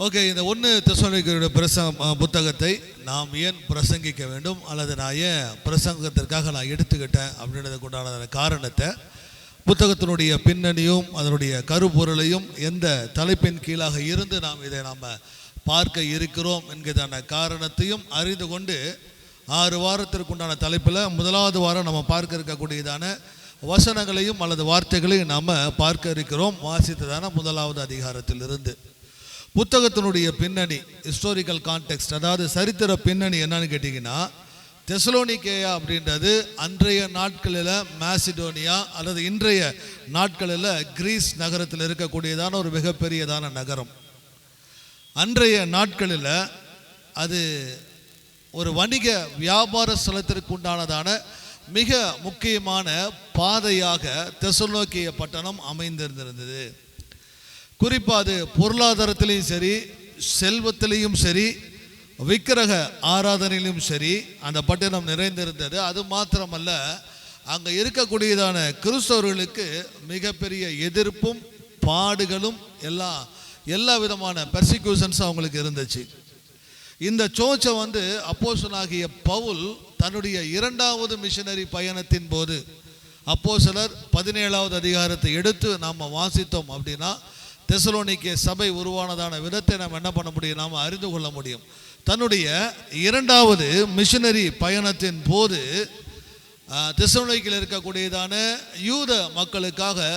Okay, இந்த 1 தெசலோனிக்கேயருடைய புத்தகத்தை நாம் ஏன் பிரசங்கிக்க வேண்டும் அல்லது நான் ஏன் பிரசங்கத்திற்காக நான் எடுத்துக்கிட்டேன் அப்படின்றதுக்கு உண்டான காரணத்தை, புத்தகத்தினுடைய பின்னணியும் அதனுடைய கருப்பொருளையும் எந்த தலைப்பின் கீழாக இருந்து நாம் பார்க்க இருக்கிறோம் என்கிறதான காரணத்தையும் அறிந்து கொண்டு 6 வாரத்திற்குண்டான தலைப்பில் முதலாவது வாரம் நம்ம பார்க்க இருக்கக்கூடியதான வசனங்களையும் அல்லது வார்த்தைகளையும் நாம் பார்க்க இருக்கிறோம். வாசித்ததான 1வது அதிகாரத்திலிருந்து புத்தகத்தினுடைய பின்னணி, ஹிஸ்டாரிக்கல் கான்டெக்ஸ்ட், அதாவது சரித்திர பின்னணி என்னன்னு கேட்டிங்கன்னா, தெசலோனிக்கேயா அப்படின்றது அன்றைய நாட்களில் மாசிடோனியா அல்லது இன்றைய நாட்களில் கிரீஸ் நகரத்தில் இருக்கக்கூடியதான ஒரு மிகப்பெரியதான நகரம். அன்றைய நாட்களில் அது ஒரு வணிக வியாபார ஸ்தலத்திற்கு உண்டானதான மிக முக்கியமான பாதையாக தெசலோனிக்கேய பட்டணம் அமைந்திருந்திருந்தது. குறிப்பாக அது பொருளாதாரத்திலையும் சரி, செல்வத்திலையும் சரி, விக்கிரக ஆராதனையிலும் சரி அந்த பட்டணம் நிறைந்திருந்தது. அது மாத்திரமல்ல, அங்கே இருக்கக்கூடியதான கிறிஸ்தவர்களுக்கு மிகப்பெரிய எதிர்ப்பும் பாடுகளும் எல்லா விதமான பெர்சிக்யூஷன்ஸும் அவங்களுக்கு இருந்துச்சு. இந்த சர்ச்சை அப்போஸ்தலனாகிய பவுல் தன்னுடைய 2வது மிஷனரி பயணத்தின் போது, அப்போஸ்தலர் 17வது அதிகாரத்தை எடுத்து நாம் வாசித்தோம் அப்படின்னா, தெசலோனிக்கே சபை உருவானதான விதத்தை நாம் என்ன பண்ண முடியும், நாம் அறிந்து கொள்ள முடியும். தன்னுடைய 2வது மிஷனரி பயணத்தின் போது தெசலோனிக்கையில் இருக்கக்கூடியதான யூத மக்களுக்காக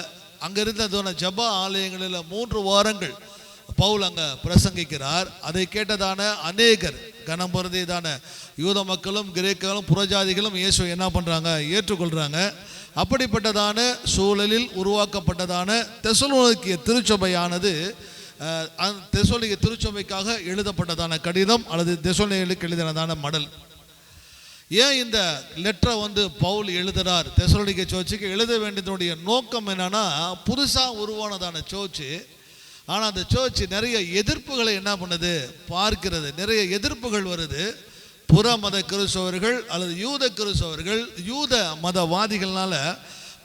அங்கே இருந்ததான ஜப ஆலயங்களில் 3 வாரங்கள் பவுல் அங்கே பிரசங்கிக்கிறார். அதை கேட்டதான அநேகர் கனம் பொருந்தியதான யூத மக்களும் கிரேக்கர்களும் புறஜாதிகளும் இயேசு என்ன பண்ணுறாங்க, ஏற்றுக்கொள்கிறாங்க. அப்படிப்பட்டதான சூழலில் உருவாக்கப்பட்டதான தெசலோனிக்கே திருச்சபையானது தெசலோனிக்கே திருச்சபைக்காக எழுதப்பட்டதான கடிதம் அல்லது தெசலோனிக்கேயுக்கு எழுதினதான மடல். ஏன் இந்த லெட்டரை பவுல் எழுதுகிறார் தெசலோனிக்கே சர்ச்சுக்கு எழுத வேண்டியதனுடைய நோக்கம் என்னன்னா, புதுசாக உருவானதான சர்ச்சு, ஆனால் அந்த சர்ச் நிறைய எதிர்ப்புகளை என்ன பண்ணுது பார்க்கிறது. நிறைய எதிர்ப்புகள் வருது. புற மத கிறிஸ்தவர்கள் அல்லது யூத கிறிஸ்தவர்கள், யூத மதவாதிகள்னால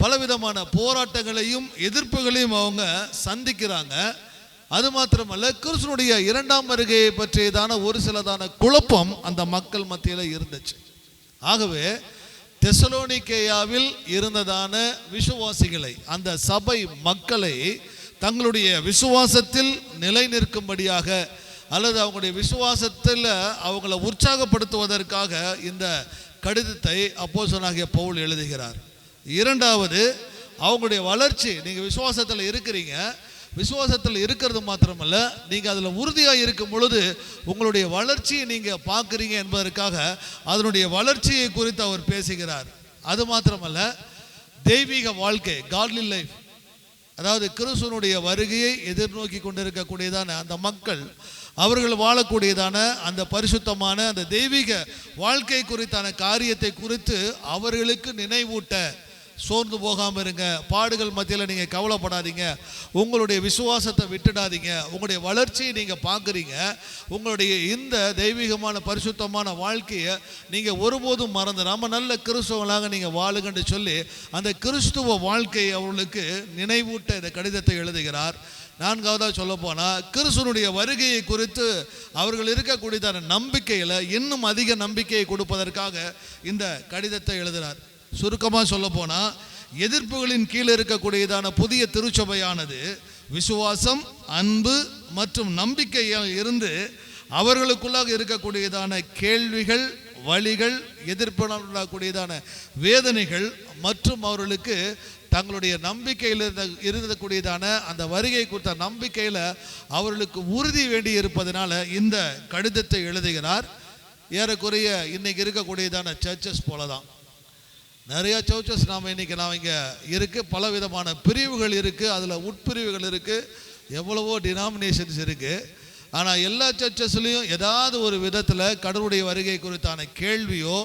பலவிதமான போராட்டங்களையும் எதிர்ப்புகளையும் அவங்க சந்திக்கிறாங்க. அது மாத்திரமல்ல, கிறிஸ்துவனுடைய 2ஆம் வருகையை பற்றியதான ஒரு சிலதான குழப்பம் அந்த மக்கள் மத்தியில் இருந்துச்சு. ஆகவே தெசலோனிக்கேயாவில் இருந்ததான விசுவாசிகளை, அந்த சபை மக்களை தங்களுடைய விசுவாசத்தில் நிலை நிற்கும்படியாக அல்லது அவங்களுடைய விசுவாசத்தில் அவங்கள உற்சாகப்படுத்துவதற்காக இந்த கடிதத்தை அப்போஸ்தலனாகிய பவுல் எழுதுகிறார். 2வது, அவங்களுடைய வளர்ச்சி, நீங்கள் விசுவாசத்தில் இருக்கிறீங்க, விசுவாசத்தில் இருக்கிறது மாத்திரமல்ல, நீங்கள் அதில் உறுதியாக இருக்கும் பொழுது உங்களுடைய வளர்ச்சியை நீங்கள் பார்க்குறீங்க என்பதற்காக அதனுடைய வளர்ச்சியை குறித்து அவர் பேசுகிறார். அது மாத்திரமல்ல, தெய்வீக வாழ்க்கை, காட்லி லைஃப், அதாவது கிறிஸ்துவனுடைய வருகையை எதிர்நோக்கி கொண்டிருக்கக்கூடியதான அந்த மக்கள், அவர்கள் வாழக்கூடியதான அந்த பரிசுத்தமான அந்த தெய்வீக வாழ்க்கை குறித்தான காரியத்தை குறித்து அவர்களுக்கு நினைவூட்ட, சோர்ந்து போகாமல் இருங்க, பாடுகள் மத்தியில் நீங்கள் கவலைப்படாதீங்க, உங்களுடைய விசுவாசத்தை விட்டுடாதீங்க, உங்களுடைய வளர்ச்சியை நீங்கள் பார்க்குறீங்க, உங்களுடைய இந்த தெய்வீகமான பரிசுத்தமான வாழ்க்கையை நீங்கள் ஒருபோதும் மறந்துடாமல் நல்ல கிறிஸ்துவங்களாக நீங்கள் வாழுங்கன்னு சொல்லி அந்த கிறிஸ்துவ வாழ்க்கையை அவர்களுக்கு நினைவூட்ட இந்த கடிதத்தை எழுதுகிறார். 4வதாக சொல்ல போனால், கிறிஸ்துவனுடைய வருகையை குறித்து அவர்கள் இருக்கக்கூடியதான நம்பிக்கையில் இன்னும் அதிக நம்பிக்கையை கொடுப்பதற்காக இந்த கடிதத்தை எழுதுகிறார். சுருக்கமாக சொல்ல போனால், எதிர்ப்புகளின் கீழே இருக்கக்கூடியதான புதிய திருச்சபையானது விசுவாசம், அன்பு மற்றும் நம்பிக்கையில் இருந்து அவர்களுக்குள்ளாக இருக்கக்கூடியதான கேள்விகள், வழிகள், எதிர்ப்புடக்கூடியதான வேதனைகள் மற்றும் அவர்களுக்கு தங்களுடைய நம்பிக்கையில் இருந்தக்கூடியதான அந்த வருகை குறித்த நம்பிக்கையில் அவர்களுக்கு உறுதி வேண்டி இருப்பதனால இந்த கடிதத்தை எழுதுகிறார். ஏறக்குறைய இன்னைக்கு இருக்கக்கூடியதான சர்ச்சஸ் போல தான் நிறையா சர்ச்சஸ் இன்றைக்கி இங்கே இருக்குது. பல விதமான பிரிவுகள் இருக்குது, அதில் உட்பிரிவுகள் இருக்குது, எவ்வளவோ டினாமினேஷன்ஸ் இருக்குது. ஆனால் எல்லா சர்ச்சஸ்லையும் ஏதாவது ஒரு விதத்தில் கடவுளுடைய வருகை குறித்தான கேள்வியோ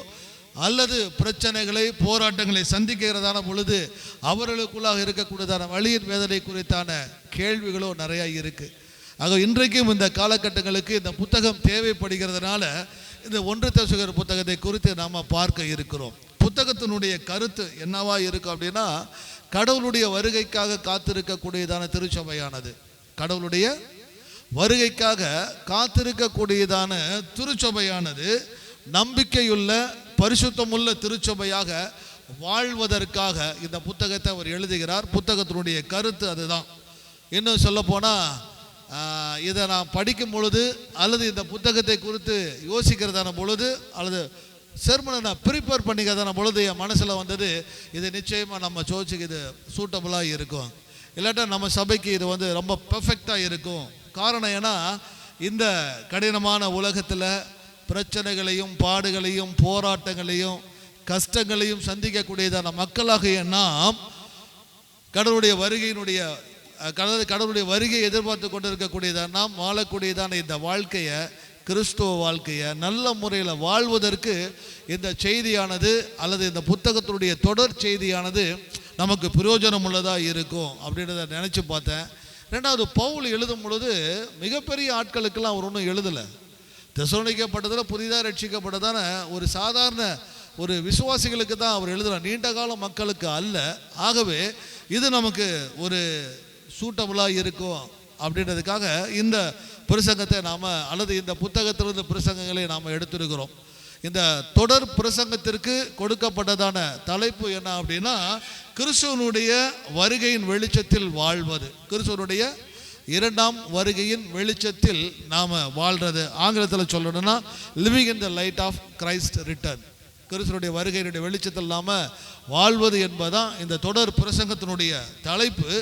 அல்லது பிரச்சனைகளை, போராட்டங்களை சந்திக்கிறதான பொழுது அவர்களுக்குள்ளாக இருக்கக்கூடியதான வழியின் வேதனை குறித்தான கேள்விகளோ நிறையா இருக்குது. ஆக இன்றைக்கும் இந்த காலகட்டங்களுக்கு இந்த புத்தகம் தேவைப்படுகிறதுனால இந்த 1 தெசலோனிக்கேயர் புத்தகத்தை குறித்து நாம் பார்க்க இருக்கிறோம். புத்தகத்தினுடைய கருத்து என்னவா இருக்கும் அப்படின்னா, கடவுளுடைய வருகைக்காக காத்திருக்கக்கூடியதான திருச்சபையானது, கடவுளுடைய வருகைக்காக காத்திருக்கக்கூடியதான திருச்சபையானது நம்பிக்கையுள்ள பரிசுத்தமுள்ள திருச்சபையாக வாழ்வதற்காக இந்த புத்தகத்தை அவர் எழுதுகிறார். புத்தகத்தினுடைய கருத்து அதுதான். இன்னும் சொல்லப்போனால் இதை நான் படிக்கும் பொழுது அல்லது இந்த புத்தகத்தை குறித்து யோசிக்கிறதான பொழுது அல்லது செர்மனை நான் ப்ரிப்பேர் பண்ணிக்கிறதான பொழுது என் மனசில் வந்தது, இது நிச்சயமாக நம்ம சர்ச்சுக்கு இது சூட்டபுளாக இருக்கும், இல்லாட்டா நம்ம சபைக்கு இது ரொம்ப பெர்ஃபெக்டாக இருக்கும். காரணம் ஏன்னா இந்த கடினமான உலகத்தில் பிரச்சனைகளையும் பாடுகளையும் போராட்டங்களையும் கஷ்டங்களையும் சந்திக்கக்கூடியதான மக்களாகிய நாம் கடவுளுடைய வருகையை எதிர்பார்த்து கொண்டு இருக்கக்கூடியதான் நாம் வாழக்கூடியதான இந்த வாழ்க்கையை, கிறிஸ்துவ வாழ்க்கையை நல்ல முறையில் வாழ்வதற்கு இந்த செய்தியானது அல்லது இந்த புத்தகத்தினுடைய தொடர் செய்தியானது நமக்கு பிரயோஜனம் உள்ளதாக இருக்கும் அப்படின்றத நினச்சி பார்த்தேன். ரெண்டாவது, பவுல் எழுதும் பொழுது மிகப்பெரிய ஆட்களுக்கெல்லாம் அவர் ஒன்றும் எழுதலை. தெசலோனிக்கப்பட்டதில் புதிதாக ரட்சிக்கப்பட்டதான ஒரு சாதாரண ஒரு விசுவாசிகளுக்கு தான் அவர் எழுதுகிறார், நீண்ட கால மக்களுக்கு அல்ல. ஆகவே இது நமக்கு ஒரு சூட்டபுளாக இருக்கும் அப்படின்றதுக்காக இந்த பிரசங்கத்தை நாம் அல்லது இந்த புத்தகத்திலிருந்து பிரசங்கங்களை நாம் எடுத்திருக்கிறோம். இந்த தொடர் பிரசங்கத்திற்கு கொடுக்கப்பட்டதான தலைப்பு என்ன அப்படின்னா, கிறிஸ்துவனுடைய வருகையின் வெளிச்சத்தில் வாழ்வது. கிறிஸ்துவனுடைய இரண்டாம் வருகையின் வெளிச்சத்தில் நாம் வாழ்கிறது. ஆங்கிலத்தில் சொல்லணும்னா living in the light of Christ return. கிறிஸ்துவனுடைய வருகையினுடைய வெளிச்சத்தில் நாம் வாழ்வது என்பதுதான் இந்த தொடர் பிரசங்கத்தினுடைய தலைப்பு.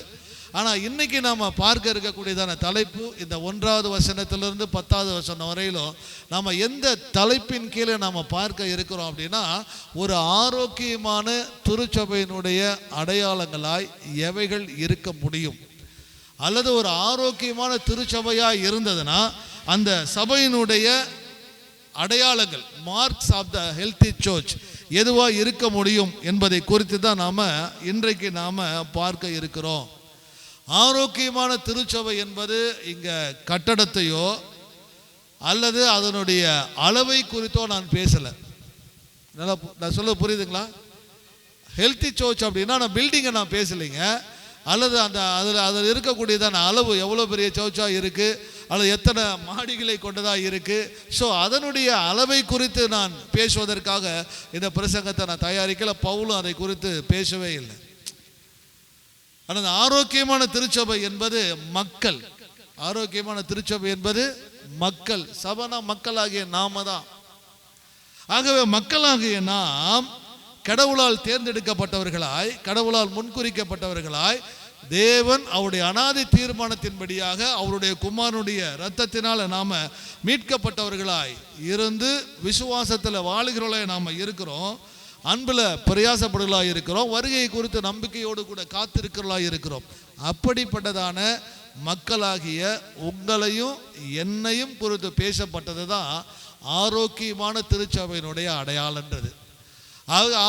ஆனால் இன்றைக்கி நாம் பார்க்க இருக்கக்கூடியதான தலைப்பு இந்த 1வது வசனத்திலிருந்து 10வது வசனம் வரையிலும் நாம் எந்த தலைப்பின் கீழே நாம் பார்க்க இருக்கிறோம் அப்படின்னா, ஒரு ஆரோக்கியமான திருச்சபையினுடைய அடையாளங்களாய் எவைகள் இருக்க முடியும், அல்லது ஒரு ஆரோக்கியமான திருச்சபையாக இருந்ததுன்னா அந்த சபையினுடைய அடையாளங்கள், marks of the healthy church எதுவாக இருக்க முடியும் என்பதை குறித்து தான் நாம் இன்றைக்கு நாம் பார்க்க இருக்கிறோம். ஆரோக்கியமான திருச்சபை என்பது இங்கே கட்டடத்தையோ அல்லது அதனுடைய அளவை குறித்தோ நான் பேசலை. நல்லா நான் சொல்ல புரியுதுங்களா? ஹெல்த்தி சர்ச் அப்படின்னா நான் பில்டிங்கை நான் பேசலைங்க, அல்லது அதில் இருக்கக்கூடியதான அளவு எவ்வளோ பெரிய சர்ச்சாக இருக்குது அல்லது எத்தனை மாடிகளை கொண்டதாக இருக்குது. ஸோ அதனுடைய அளவை குறித்து நான் பேசுவதற்காக இந்த பிரசங்கத்தை நான் தயாரிக்கல. பவுலும் அதை குறித்து பேசவே இல்லை. ஆனால் ஆரோக்கியமான திருச்சபை என்பது மக்கள். ஆரோக்கியமான திருச்சபை என்பது மக்கள். சபைனா மக்களாகிய நாம தான். ஆகவே மக்களாகிய நாம் கடவுளால் தேர்ந்தெடுக்கப்பட்டவர்களாய், கடவுளால் முன்குறிக்கப்பட்டவர்களாய், தேவன் அவருடைய அனாதி தீர்மானத்தின்படியாக அவருடைய குமாரனுடைய இரத்தத்தினால் நாம் மீட்கப்பட்டவர்களாய் இருந்து விசுவாசத்தில் வாழுகிறவர்களாய் நாம் இருக்கிறோம். அன்பில் பிரயாசப்படுகளாக இருக்கிறோம். வருகை குறித்து நம்பிக்கையோடு கூட காத்திருக்கிறவர்களாக இருக்கிறோம். அப்படிப்பட்டதான மக்களாகிய உங்களையும் என்னையும் குறித்து பேசப்பட்டது தான் ஆரோக்கியமான திருச்சபையினுடைய அடையாளன்றது.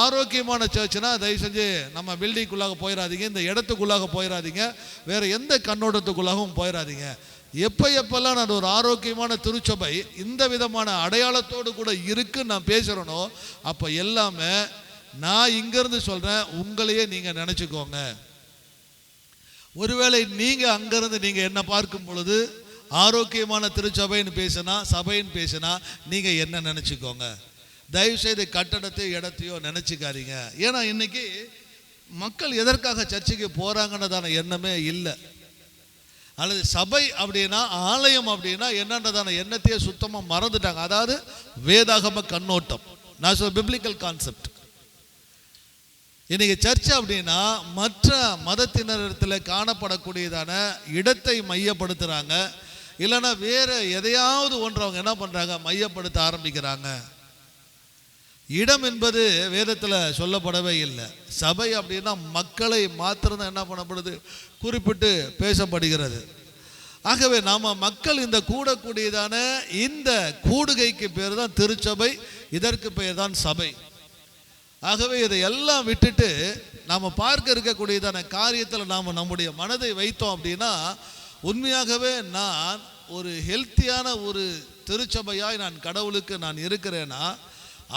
ஆரோக்கியமான சர்ச்னா தயவு செஞ்சு நம்ம பில்டிங்குள்ளாக போயிடாதீங்க, இந்த இடத்துக்குள்ளாக போயிடாதீங்க, வேறு எந்த கண்ணோட்டத்துக்குள்ளாகவும் போயிடாதீங்க. எப்பெல்லாம் நான் ஒரு ஆரோக்கியமான திருச்சபை இந்த விதமான அடையாளத்தோடு கூட இருக்குன்னு நான் பேசுகிறேனோ அப்போ எல்லாமே நான் இங்கேருந்து சொல்கிறேன், உங்களையே நீங்கள் நினச்சிக்கோங்க. ஒருவேளை நீங்கள் அங்கேருந்து நீங்கள் என்ன பார்க்கும் பொழுது ஆரோக்கியமான திருச்சபைன்னு பேசினா, சபைன்னு பேசினா நீங்கள் என்ன நினச்சிக்கோங்க. தயவுசெய்து கட்டடத்தையோ இடத்தையோ நினச்சிக்காதீங்க. ஏன்னா இன்னைக்கு மக்கள் எதற்காக சர்ச்சைக்கு போகிறாங்கன்னதான எண்ணமே இல்லை. அல்லது சபை அப்படின்னா, ஆலயம் அப்படின்னா என்னன்றதான எண்ணத்தையே சுத்தமாக மறந்துட்டாங்க. அதாவது வேதாகம கண்ணோட்டம், நான் சொல்ல பிப்ளிக்கல் கான்செப்ட். இன்னைக்கு சர்ச் அப்படின்னா மற்ற மதத்தினரிடத்தில் காணப்படக்கூடியதான இடத்தை மையப்படுத்துகிறாங்க, இல்லைன்னா வேறு எதையாவது ஒன்று அவங்க என்ன பண்ணுறாங்க, மையப்படுத்த ஆரம்பிக்கிறாங்க. இடம் என்பது வேதத்தில் சொல்லப்படவே இல்லை. சபை அப்படின்னா மக்களை மாத்திரம் என்ன பண்ணப்படுது, குறிப்பிட்டு பேசப்படுகிறது. ஆகவே நாம் மக்கள் இந்த கூடக்கூடியதான இந்த கூடுகைக்கு பேர் தான் திருச்சபை, இதற்கு பேர் தான் சபை. ஆகவே இதையெல்லாம் விட்டுட்டு நாம் பார்க்க இருக்கக்கூடியதான காரியத்தில் நாம் நம்முடைய மனதை வைத்தோம் அப்படின்னா, உண்மையாகவே நான் ஒரு ஹெல்த்தியான ஒரு திருச்சபையாய் நான் கடவுளுக்கு நான் இருக்கிறேனா,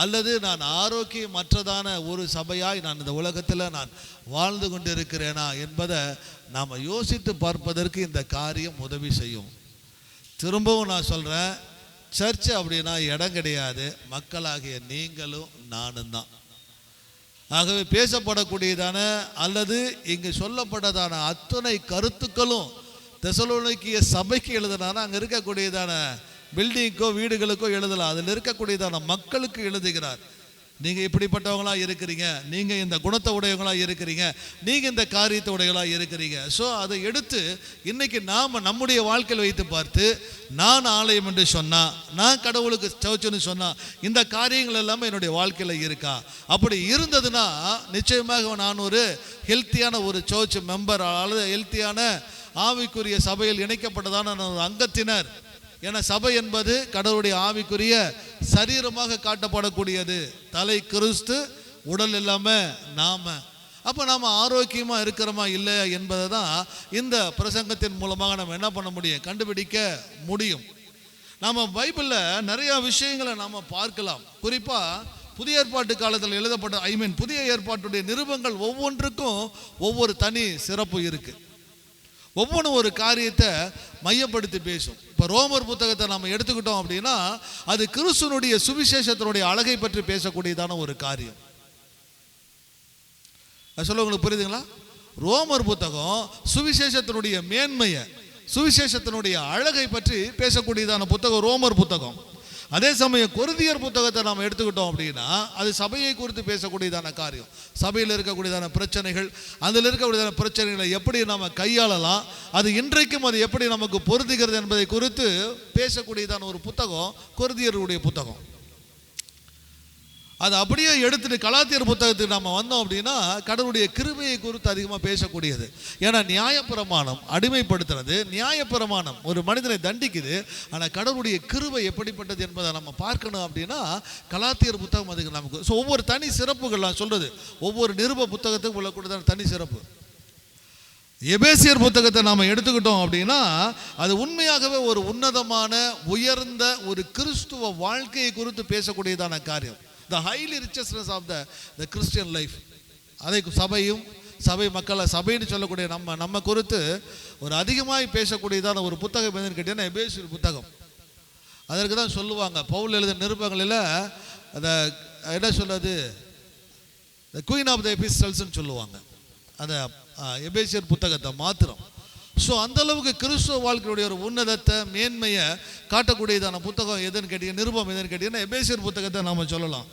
அல்லது நான் ஆரோக்கியமற்றதான ஒரு சபையாய் நான் இந்த உலகத்தில் நான் வாழ்ந்து கொண்டு இருக்கிறேனா என்பதை நாம் யோசித்து பார்ப்பதற்கு இந்த காரியம் உதவி செய்யும். திரும்பவும் நான் சொல்கிறேன், சர்ச்சு அப்படின்னா இடம் கிடையாது, மக்களாகிய நீங்களும் நானும் தான். ஆகவே பேசப்படக்கூடியதான அல்லது இங்கு சொல்லப்பட்டதான அத்தனை கருத்துக்களும் தெசலோனிக்கேய சபைக்கு எழுதினானா அங்கே இருக்கக்கூடியதான பில்டிங்கோ வீடுகளுக்கோ எழுதலாம், அதில் இருக்கக்கூடியதான மக்களுக்கு எழுதுகிறார். நீங்கள் இப்படிப்பட்டவங்களாக இருக்கிறீங்க, நீங்கள் இந்த குணத்தை உடையவங்களாக இருக்கிறீங்க, நீங்கள் இந்த காரியத்தை உடையவங்களாக இருக்கிறீங்க. ஸோ அதை எடுத்து இன்றைக்கி நாம் நம்முடைய வாழ்க்கையில் வைத்து பார்த்து, நான் ஆலயம் என்று சொன்னால், நான் கடவுளுக்கு சர்ச்சுன்னு சொன்னால், இந்த காரியங்கள் எல்லாமே என்னுடைய வாழ்க்கையில் இருக்கா? அப்படி இருந்ததுன்னா நிச்சயமாக நான் ஒரு ஹெல்த்தியான ஒரு சர்ச் மெம்பர் அல்லது ஹெல்த்தியான ஆவிக்குரிய சபையில் இணைக்கப்பட்டதான ஒரு அங்கத்தினர். ஏன்னா சபை என்பது கடவுளுடைய ஆவிக்குரிய சரீரமாக காட்டப்படக்கூடியது. தலை கிறிஸ்து, உடல் இல்லாமல் நாம. அப்போ நாம் ஆரோக்கியமாக இருக்கிறோமா இல்லை என்பதை தான் இந்த பிரசங்கத்தின் மூலமாக நம்ம என்ன பண்ண முடியும், கண்டுபிடிக்க முடியும். நாம் பைபிளில் நிறையா விஷயங்களை நாம் பார்க்கலாம். குறிப்பாக புதிய ஏற்பாட்டு காலத்தில் எழுதப்பட்ட புதிய ஏற்பாட்டுடைய நிருபங்கள் ஒவ்வொன்றுக்கும் ஒவ்வொரு தனி சிறப்பு இருக்குது. ஒவ்வொன்றும் ஒரு காரியத்தை மையப்படுத்தி பேசும். இப்போ ரோமர் புத்தகத்தை நம்ம எடுத்துக்கிட்டோம் அப்படின்னா அது கிறிஸ்துவனுடைய சுவிசேஷத்தினுடைய அழகை பற்றி பேசக்கூடியதான ஒரு காரியம். சொல்ல உங்களுக்கு புரியுதுங்களா? ரோமர் புத்தகம் சுவிசேஷத்தினுடைய மேன்மையை, சுவிசேஷத்தினுடைய அழகை பற்றி பேசக்கூடியதான புத்தகம் ரோமர் புத்தகம். அதே சமயம் கொரிந்தியர் புத்தகத்தை நாம் எடுத்துக்கிட்டோம் அப்படின்னா அது சபையை குறித்து பேசக்கூடியதான காரியம். சபையில் இருக்கக்கூடியதான பிரச்சனைகள், அதில் இருக்கக்கூடியதான பிரச்சனைகளை எப்படி நாம் கையாளலாம், அது இன்றைக்கும் அது எப்படி நமக்கு பொருந்துகிறது என்பதை குறித்து பேசக்கூடியதான ஒரு புத்தகம் கொரிந்தியருடைய புத்தகம். அது அப்படியே எடுத்துட்டு கலாத்தியர் புத்தகத்துக்கு நம்ம வந்தோம் அப்படின்னா கடவுளுடைய கிருபையை குறித்து அதிகமாக பேசக்கூடியது. ஏன்னா நியாயப்பிரமாணம் அடிமைப்படுத்துறது, நியாயப்பிரமாணம் ஒரு மனிதனை தண்டிக்குது, ஆனால் கடவுளுடைய கிருபை எப்படிப்பட்டது என்பதை நம்ம பார்க்கணும் அப்படின்னா கலாத்தியர் புத்தகம் அதுக்கு நமக்கு. ஸோ ஒவ்வொரு தனி சிறப்புகள் நான் சொல்றது, ஒவ்வொரு நிருப புத்தகத்துக்கு உள்ளக்கூடியதான தனி சிறப்பு. எபேசியர் புத்தகத்தை நாம் எடுத்துக்கிட்டோம் அப்படின்னா அது உண்மையாகவே ஒரு உன்னதமான உயர்ந்த ஒரு கிறிஸ்துவ வாழ்க்கையை குறித்து பேசக்கூடியதான காரியம். The highly richness of the Christian life. அதை சபையும் சபை மக்களை சபைன்னு சொல்லக்கூடிய நம்ம குறித்து ஒரு அதிகமாக பேசக்கூடியதான ஒரு புத்தகம் எதுன்னு கேட்டீங்கன்னா எபேசியர் புத்தகம். அதற்கு தான் சொல்லுவாங்க பவுல் எழுதின நிருபங்களில் அந்த என்ன சொல்றது, குயின் ஆஃப் த எபிஸ்டல்ஸ்ன்னு சொல்லுவாங்க அந்த எபேசியர் புத்தகத்தை மாத்திரம். ஸோ அந்தளவுக்கு கிறிஸ்துவ வாழ்க்கையுடைய ஒரு உன்னதத்தை மேன்மையை காட்டக்கூடியதான புத்தகம் எதுன்னு கேட்டீங்க, நிருபம் எதுன்னு கேட்டீங்கன்னா எபேசியர் புத்தகத்தை நாம் சொல்லலாம்.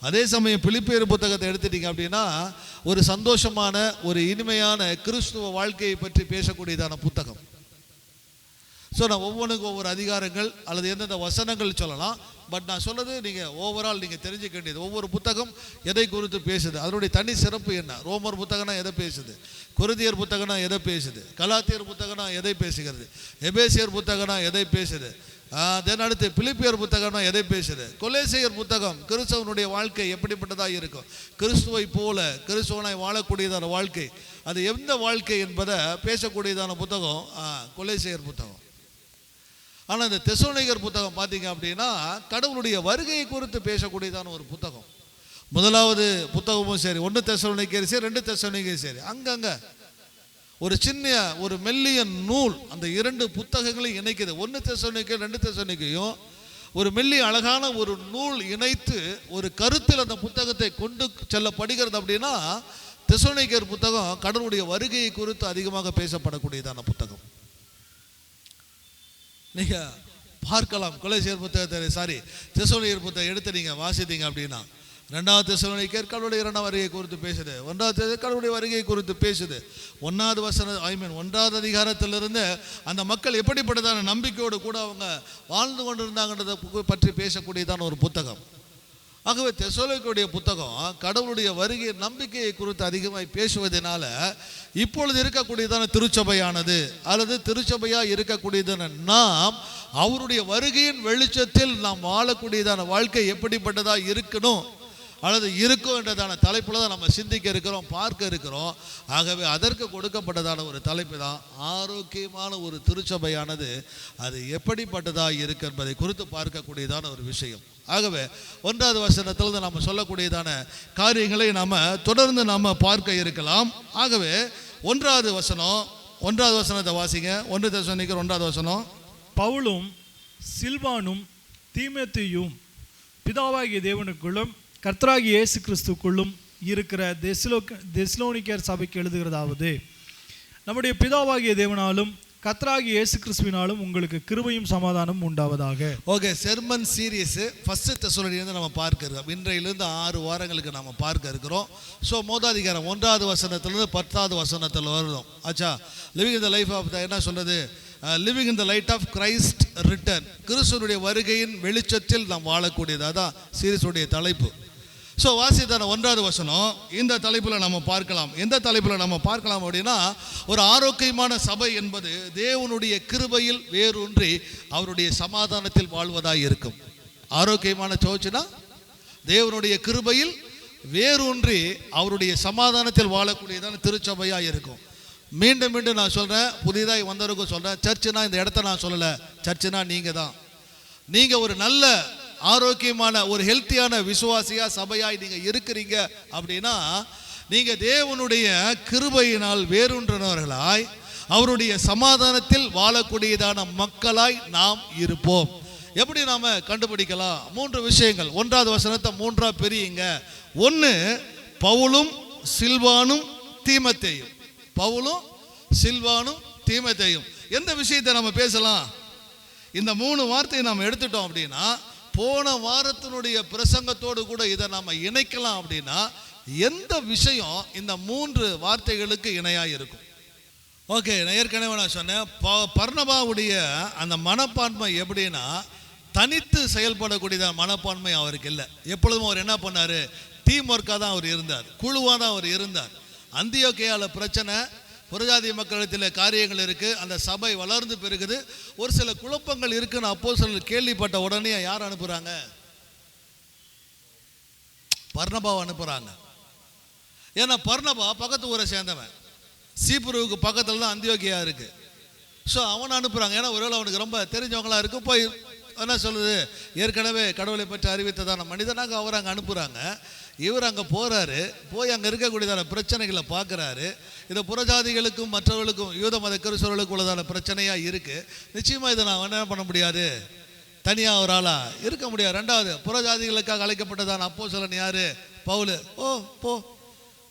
அதே சமயம் பிலிப்பியர் புத்தகத்தை எடுத்துட்டீங்க அப்படின்னா ஒரு சந்தோஷமான ஒரு இனிமையான கிறிஸ்துவ வாழ்க்கையை பற்றி பேசக்கூடியதான புத்தகம். ஸோ நான் ஒவ்வொன்றுக்கும் ஒவ்வொரு அதிகாரங்கள் அல்லது எந்தெந்த வசனங்கள் சொல்லலாம். பட் நான் சொன்னது நீங்கள் ஓவரால் நீங்கள் தெரிஞ்சுக்க வேண்டியது ஒவ்வொரு புத்தகம் எதை குறித்து பேசுது, அதனுடைய தனி சிறப்பு என்ன. ரோமர் புத்தகம்னா எதை பேசுது, கொரிந்தியர் புத்தகம்னா எதை பேசுது, கலாத்தியர் புத்தகம்னா எதை பேசுகிறது, எபேசியர் புத்தகம்னா எதை பேசுது, தென் அடுத்து பிலிப்பியர் புத்தகம்னா எதை பேசுது, கொலேசியர் புத்தகம் கிறிஸ்தவனுடைய வாழ்க்கை எப்படிப்பட்டதாக இருக்கும், கிறிஸ்துவை போல கிறிஸ்துவனாய் வாழக்கூடியதான வாழ்க்கை அது எந்த வாழ்க்கை என்பதை பேசக்கூடியதான புத்தகம் கொலேசியர் புத்தகம். ஆனால் இந்த தெசலோனிக்கேயர் புத்தகம் பார்த்தீங்க அப்படின்னா கடவுளுடைய வருகையை குறித்து பேசக்கூடியதான ஒரு புத்தகம். முதலாவது புத்தகமும் சரி, 1 தெசலோனிக்கேயர் சரி, 2 தெசலோனிக்கேயர் சரி, அங்கங்கே ஒரு சின்ன ஒரு மெல்லிய நூல் அந்த 2 புத்தகங்களையும் இணைக்குது. 1 தெசலோனிக்கேயர் 2 தெசலோனிக்கேயும் ஒரு மெல்லிய அழகான ஒரு நூல் இணைத்து ஒரு கருத்தில் அந்த புத்தகத்தை கொண்டு செல்லப்படுகிறது. அப்படின்னா தெசலோனிக்கேயர் புத்தகம் கடவுளுடைய வருகையை குறித்து அதிகமாக பேசப்படக்கூடியதான புத்தகம். நீங்கள் பார்க்கலாம் கொலேசியர் புத்தகத்தை தெசலோனிக்கேயர் புத்தகம் எடுத்து நீங்கள் வாசித்தீங்க அப்படின்னா 2வது தெசலோனிக்கேயர் கடவுளுடைய 2ஆம் வருகை குறித்து பேசுது, 1வது கடவுளுடைய வருகை குறித்து பேசுது. 1வது வசனம் 1வது அதிகாரத்திலிருந்து அந்த மக்கள் எப்படிப்பட்டதான நம்பிக்கையோடு கூட அவங்க வாழ்ந்து கொண்டிருந்தாங்கன்றதை பற்றி பேசக்கூடியதான ஒரு புத்தகம். ஆகவே தெசலோனிக்கேயருடைய புத்தகம் கடவுளுடைய வருகை நம்பிக்கையை குறித்து அதிகமாக பேசுவதனால இப்பொழுது இருக்கக்கூடியதான திருச்சபையானது அல்லது திருச்சபையாக இருக்கக்கூடியதான நாம் அவருடைய வருகையின் வெளிச்சத்தில் நாம் வாழக்கூடியதான வாழ்க்கை எப்படிப்பட்டதாக இருக்கணும் அல்லது இருக்கும் என்றதான தலைப்பில் தான் நம்ம சிந்திக்க இருக்கிறோம், பார்க்க இருக்கிறோம். ஆகவே அதற்கு கொடுக்கப்பட்டதான ஒரு தலைப்பு தான் ஆரோக்கியமான ஒரு திருச்சபையானது அது எப்படிப்பட்டதாக இருக்கு என்பதை குறித்து பார்க்கக்கூடியதான ஒரு விஷயம். ஆகவே 1வது வசனத்திலிருந்து நம்ம சொல்லக்கூடியதான காரியங்களை நாம் தொடர்ந்து நாம் பார்க்க இருக்கலாம். ஆகவே 1வது வசனத்தை வாசிங்க. 1 தெசலோனிக்கேயர் 1வது வசனம். பவுலும் சில்வானும் தீமோத்தேயும் பிதாவாகிய தேவனுக்குள்ளும் கர்த்தராகிய இயேசு கிறிஸ்துக்குள்ளும் இருக்கிற தெசலோனிக்கேயர் சபைக்கு எழுதுகிறதாவது, நம்முடைய பிதாவாகிய தேவனாலும் கர்த்தராகிய இயேசு கிறிஸ்துவினாலும் உங்களுக்கு கிருபையும் சமாதானம் உண்டாவதாக. ஓகே, செர்மன் சீரீஸ் ஃபர்ஸ்ட் தெசலோனிக்கேயர் நம்ம பார்க்க இருக்கோம். இன்றையிலிருந்து 6 வாரங்களுக்கு நம்ம பார்க்க இருக்கிறோம். ஸோ முதல் 1வது வசனத்திலிருந்து 10வது வசனத்தில் வருவோம். ஆச்சா, living in the life of the என்ன சொல்றது, living in the light of Christ return, கிறிஸ்துவனுடைய வருகையின் வெளிச்சத்தில் நாம் வாழக்கூடியது. அதான் சீரீஸுடைய தலைப்பு. ஸோ வாசித்தான 1வது வசனம் இந்த தலைப்பில் நம்ம பார்க்கலாம். எந்த தலைப்பில் நம்ம பார்க்கலாம் அப்படின்னா, ஒரு ஆரோக்கியமான சபை என்பது தேவனுடைய கிருபையில் வேரூன்றி அவருடைய சமாதானத்தில் வாழ்வதாக இருக்கும். ஆரோக்கியமான சர்ச்சுனா தேவனுடைய கிருபையில் வேரூன்றி அவருடைய சமாதானத்தில் வாழக்கூடியதான திருச்சபையாக இருக்கும். மீண்டும் மீண்டும் நான் சொல்கிறேன், புதிதாக வந்தவருக்கும் சொல்கிறேன், சர்ச்சுனா இந்த இடத்த நான் சொல்லலை, சர்ச்சுனா நீங்கள் தான். நீங்கள் ஒரு நல்ல ஆரோக்கியமான ஒரு ஹெல்த்தியான விசுவாசியா சபையாய் நீங்க இருக்கிறீங்க அப்படின்னா, நீங்க தேவனுடைய கிருபையினால் வேரூன்றவர்களாய் அவருடைய சமாதானத்தில் வாழக்கூடியதான மக்களாய் நாம் இருப்போம். எப்படி நாம கண்டுபிடிக்கலாம்? 3 விஷயங்கள். 1வது வசனத்தை 3ஆ பிரியுங்க. 1, பவுலும் சில்வானும் தீமோத்தேயும். பவுலும் சில்வானும் தீமோத்தேயும். எந்த விஷயத்தை நம்ம பேசலாம்? இந்த 3 வார்த்தையை நாம் எடுத்துட்டோம் அப்படின்னா, போன வாரத்தினுடைய பிரசங்கத்தோடு கூட இதை நாம் இணைக்கலாம். அப்படின்னா எந்த விஷயம் இந்த 3 வார்த்தைகளுக்கு இணையாக இருக்கும்? ஓகே, நான் ஏற்கனவே நான் சொன்னேன், பர்னபாவுடைய அந்த மனப்பான்மை எப்படின்னா, தனித்து செயல்படக்கூடியதான மனப்பான்மை அவருக்கு இல்லை. எப்பொழுதும் அவர் என்ன பண்ணார்? டீம் ஒர்க்காக தான் அவர் இருந்தார், குழுவாக தான் அவர் இருந்தார். அந்தியோக்கியாவில் பிரச்சனை, புறஜாதி மக்களிடத்தில் காரியங்கள் இருக்குது, அந்த சபை வளர்ந்து பெருகுது, ஒரு சில குழப்பங்கள் இருக்குன்னு அப்போஸ்தலர்கள் கேள்விப்பட்ட உடனே யார் அனுப்புகிறாங்க? பர்னபாவை அனுப்புகிறாங்க. ஏன்னா பர்னபா பக்கத்து ஊரை சேர்ந்தவன், சீப்புருவுக்கு பக்கத்தில் தான் அந்தியோக்கியா இருக்குது. ஸோ அவனை அனுப்புகிறாங்க. ஏன்னா ஒருவேளை அவனுக்கு ரொம்ப தெரிஞ்சவங்களாக இருக்கு. போய் என்ன சொல்லுது, ஏற்கனவே கடவுளை பற்றி அறிவித்ததான மனிதனாக அவர் அங்கே அனுப்புகிறாங்க. இவர் அங்கே போகிறாரு, போய் அங்கே இருக்கக்கூடியதான பிரச்சனைகளை பார்க்குறாரு. இதை புறஜாதிகளுக்கும் மற்றவர்களுக்கும் யூத மத கிறிஸ்தவர்களுக்கு உள்ளதான பிரச்சனையாக இருக்குது. நிச்சயமாக இதை நான் என்ன பண்ண முடியாது, தனியாக ஒரு ஆளாக இருக்க முடியாது. 2வது, புறஜாதிகளுக்காக அழைக்கப்பட்டதான அப்போஸ்தலன் யார்? பவுல்.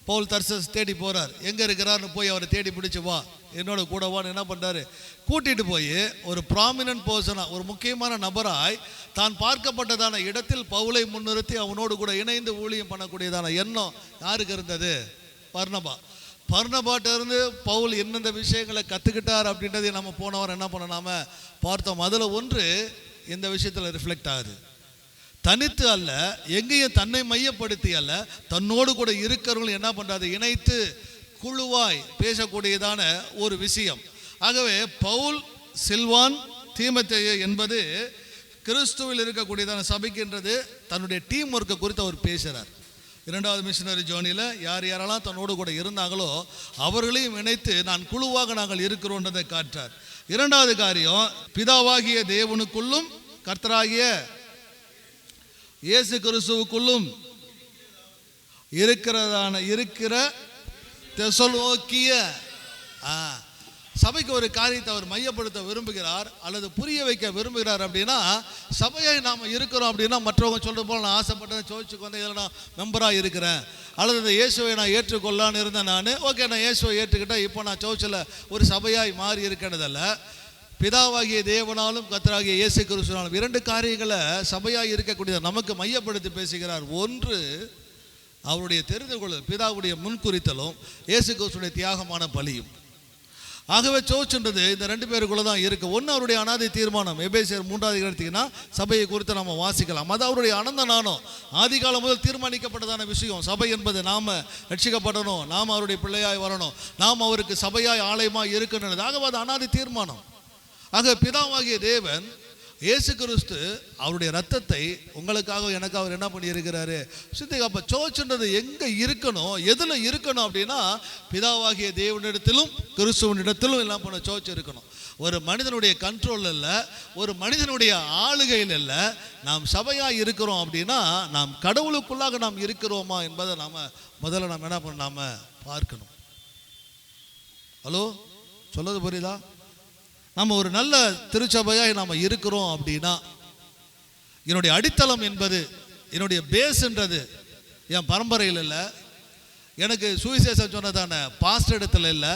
பவுல் தர்சஸ் தேடி போகிறார். எங்கே இருக்கிறார்னு போய் அவரை தேடி பிடிச்சி வா, என்னோட கூட வான்னு என்ன பண்ணுறாரு, கூட்டிகிட்டு போய் ஒரு ப்ராமினன்ட் பர்சனாக, ஒரு முக்கியமான நபராய் தான் பார்க்கப்பட்டதான இடத்தில் பவுலை முன்னிறுத்தி அவனோடு கூட இணைந்து ஊழியம் பண்ணக்கூடியதான எண்ணம் யாருக்கு இருந்தது? பர்னபாட்ட இருந்து பவுல் எந்தெந்த விஷயங்களை கற்றுக்கிட்டார் அப்படின்றதை நம்ம போனவர் என்ன பண்ண நாம பார்த்தோம். அதில் ஒன்று இந்த விஷயத்தில் ரிஃப்ளெக்ட் ஆகுது. தனித்து அல்ல, எங்கேயும் தன்னை மையப்படுத்தி அல்ல, தன்னோடு கூட இருக்கிறவங்களும் என்ன பண்ணுறாரு, இணைத்து குழுவாய் பேசக்கூடியதான ஒரு விஷயம். ஆகவே பவுல், சில்வான், தீமோத்தேயு என்பது கிறிஸ்துவில் இருக்கக்கூடியதான சபைக்குன்றது தன்னுடைய டீம் ஒர்க்கை குறித்து அவர் பேசுகிறார். 2வது மிஷனரி ஜோனியில் யார் யாரெல்லாம் தன்னோடு கூட இருந்தாங்களோ அவர்களையும் இணைத்து நான் குழுவாக நாங்கள் இருக்கிறோன்றதை காட்டுறார். 2வது காரியம், பிதாவாகிய தேவனுக்குள்ளும் கர்த்தராகிய இயேசு கிறிஸ்துவுக்குள்ளும் இருக்கிற தெசலோனிக்கிய சபைக்கு ஒரு காரியத்தை அவர் மையப்படுத்த விரும்புகிறார் அல்லது புரிய வைக்க விரும்புகிறார். அப்படின்னா சபையை நாம் இருக்கிறோம் அப்படின்னா, மற்றவங்க சொல்கிறது போல் நான் ஆசைப்பட்டேன், சோச்சுக்கு வந்து இதில் நான் மெம்பராக இருக்கிறேன், அல்லது இந்த இயேசுவை நான் ஏற்றுக்கொள்ளான்னு இருந்தேன் நான், ஓகே நான் இயேசுவை ஏற்றுக்கிட்டேன், இப்போ நான் சர்ச்சில் ஒரு சபையாய் மாறி இருக்கிறதல்ல. பிதாவாகிய தேவனாலும் கர்த்தராகிய இயேசு கிறிஸ்துவினாலும் 2 காரியங்களை சபையாக இருக்கக்கூடிய நமக்கு மையப்படுத்தி பேசுகிறார். 1, அவருடைய தெரிந்து கொள்ளல், பிதாவுடைய முன்குறித்தலும் இயேசு கிறிஸ்துவினுடைய தியாகமான பலியும். ஆகவே சர்ச்ன்றது இந்த 2 பேருக்குள்ள தான் இருக்குது. 1, அவருடைய அனாதை தீர்மானம். எபேசியர் 3வது எடுத்தீங்கன்னா சபையை குறித்து நம்ம வாசிக்கலாம். அது அவருடைய அனந்த நாணம், ஆதி காலம் முதல் தீர்மானிக்கப்பட்டதான விஷயம். சபை என்பது நாம் ரட்சிக்கப்படணும், நாம் அவருடைய பிள்ளையாய் வரணும், நாம் அவருக்கு சபையாய் ஆலயமாக இருக்கணும். ஆகவே அது அனாதை தீர்மானம். ஆக பிதாவாகிய தேவன் இயேசு கிறிஸ்து அவருடைய ரத்தத்தை உங்களுக்காக எனக்கு அவர் என்ன பண்ணியிருக்கிறாரு, அப்போ சர்ச்ன்றது எங்கே இருக்கணும், எதில் இருக்கணும் அப்படின்னா பிதாவாகிய தேவனிடத்திலும் கிறிஸ்துவனிடத்திலும் எல்லாம் பண்ண சர்ச் இருக்கணும். ஒரு மனிதனுடைய கண்ட்ரோல் இல்லை, ஒரு மனிதனுடைய ஆளுகையில் இல்லை. நாம் சபையாக இருக்கிறோம் அப்படின்னா நாம் கடவுளுக்குள்ளாக நாம் இருக்கிறோமா என்பதை முதல்ல நாம் என்ன பண்ண நாம் பார்க்கணும். ஹலோ, சொல்றது புரியுதா? நம்ம ஒரு நல்ல திருச்சபையாய் நாம் இருக்கிறோம் அப்படின்னா, என்னுடைய அடித்தளம் என்பது, என்னுடைய பேஸ்ன்றது என் பரம்பரையில் இல்லை, எனக்கு சுவிசேஷம் சொன்னதான பாஸ்டர் இடத்துல இல்லை,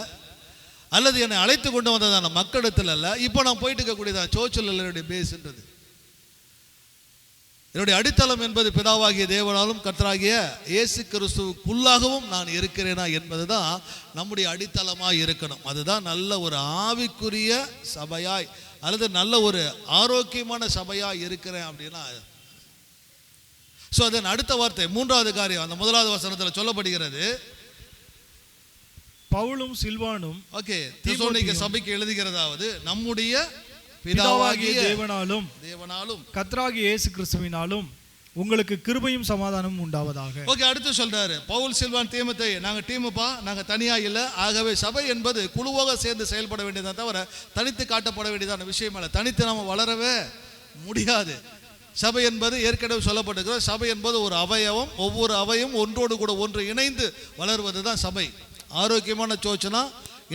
அல்லது என்னை அழைத்து கொண்டு வந்ததான மக்களிடத்தில் இல்லை, இப்போ நான் போயிட்டு இருக்கக்கூடியதான் சோச்சில் என்னுடைய பேஸ்ன்றது. என்னுடைய அடித்தளம் என்பது பிதாவாகிய தேவனாலும் கர்த்தராகிய இயேசு கிறிஸ்துவுக்குள்ளாகவும் நான் இருக்கிறேனா என்பதுதான் நம்முடைய அடித்தளமாக இருக்கணும். அதுதான் நல்ல ஒரு ஆவிக்குரிய சபையாய் அல்லது நல்ல ஒரு ஆரோக்கியமான சபையாய் இருக்கிறேன் அப்படின்னா. ஸோ அதன் அடுத்த வார்த்தை, மூன்றாவது காரியம் அந்த முதலாவது வசனத்தில் சொல்லப்படுகிறது, பவுலும் சில்வானும் தெசலோனிக்க சபைக்கு எழுதுகிறதாவது, நம்முடைய பிதாவாகிய தேவனாலும் கர்த்தராகிய இயேசு கிறிஸ்துவினாலும் உங்களுக்கு கிருபையும் சமாதானமும் உண்டாவதாக. அடுத்து சொல்றாரு, பவுல் சில்வான் தீமோத்தேயு, நாங்க டீமுப்பா, நாங்க தனியா இல்லை. ஆகவே சபை என்பது குழுவாக சேர்ந்து செயல்பட வேண்டியதான் தவிர தனித்து காட்டப்பட வேண்டியதான விஷயம் அல்ல. தனித்து நாம வளரவே முடியாது. சபை என்பது ஏற்கனவே சொல்லப்பட்டிருக்கிற, சபை என்பது ஒரு அவயவம். ஒவ்வொரு அவயமும் ஒன்றோடு கூட ஒன்று இணைந்து வளர்வது தான் சபை. ஆரோக்கியமான சோச்சுனா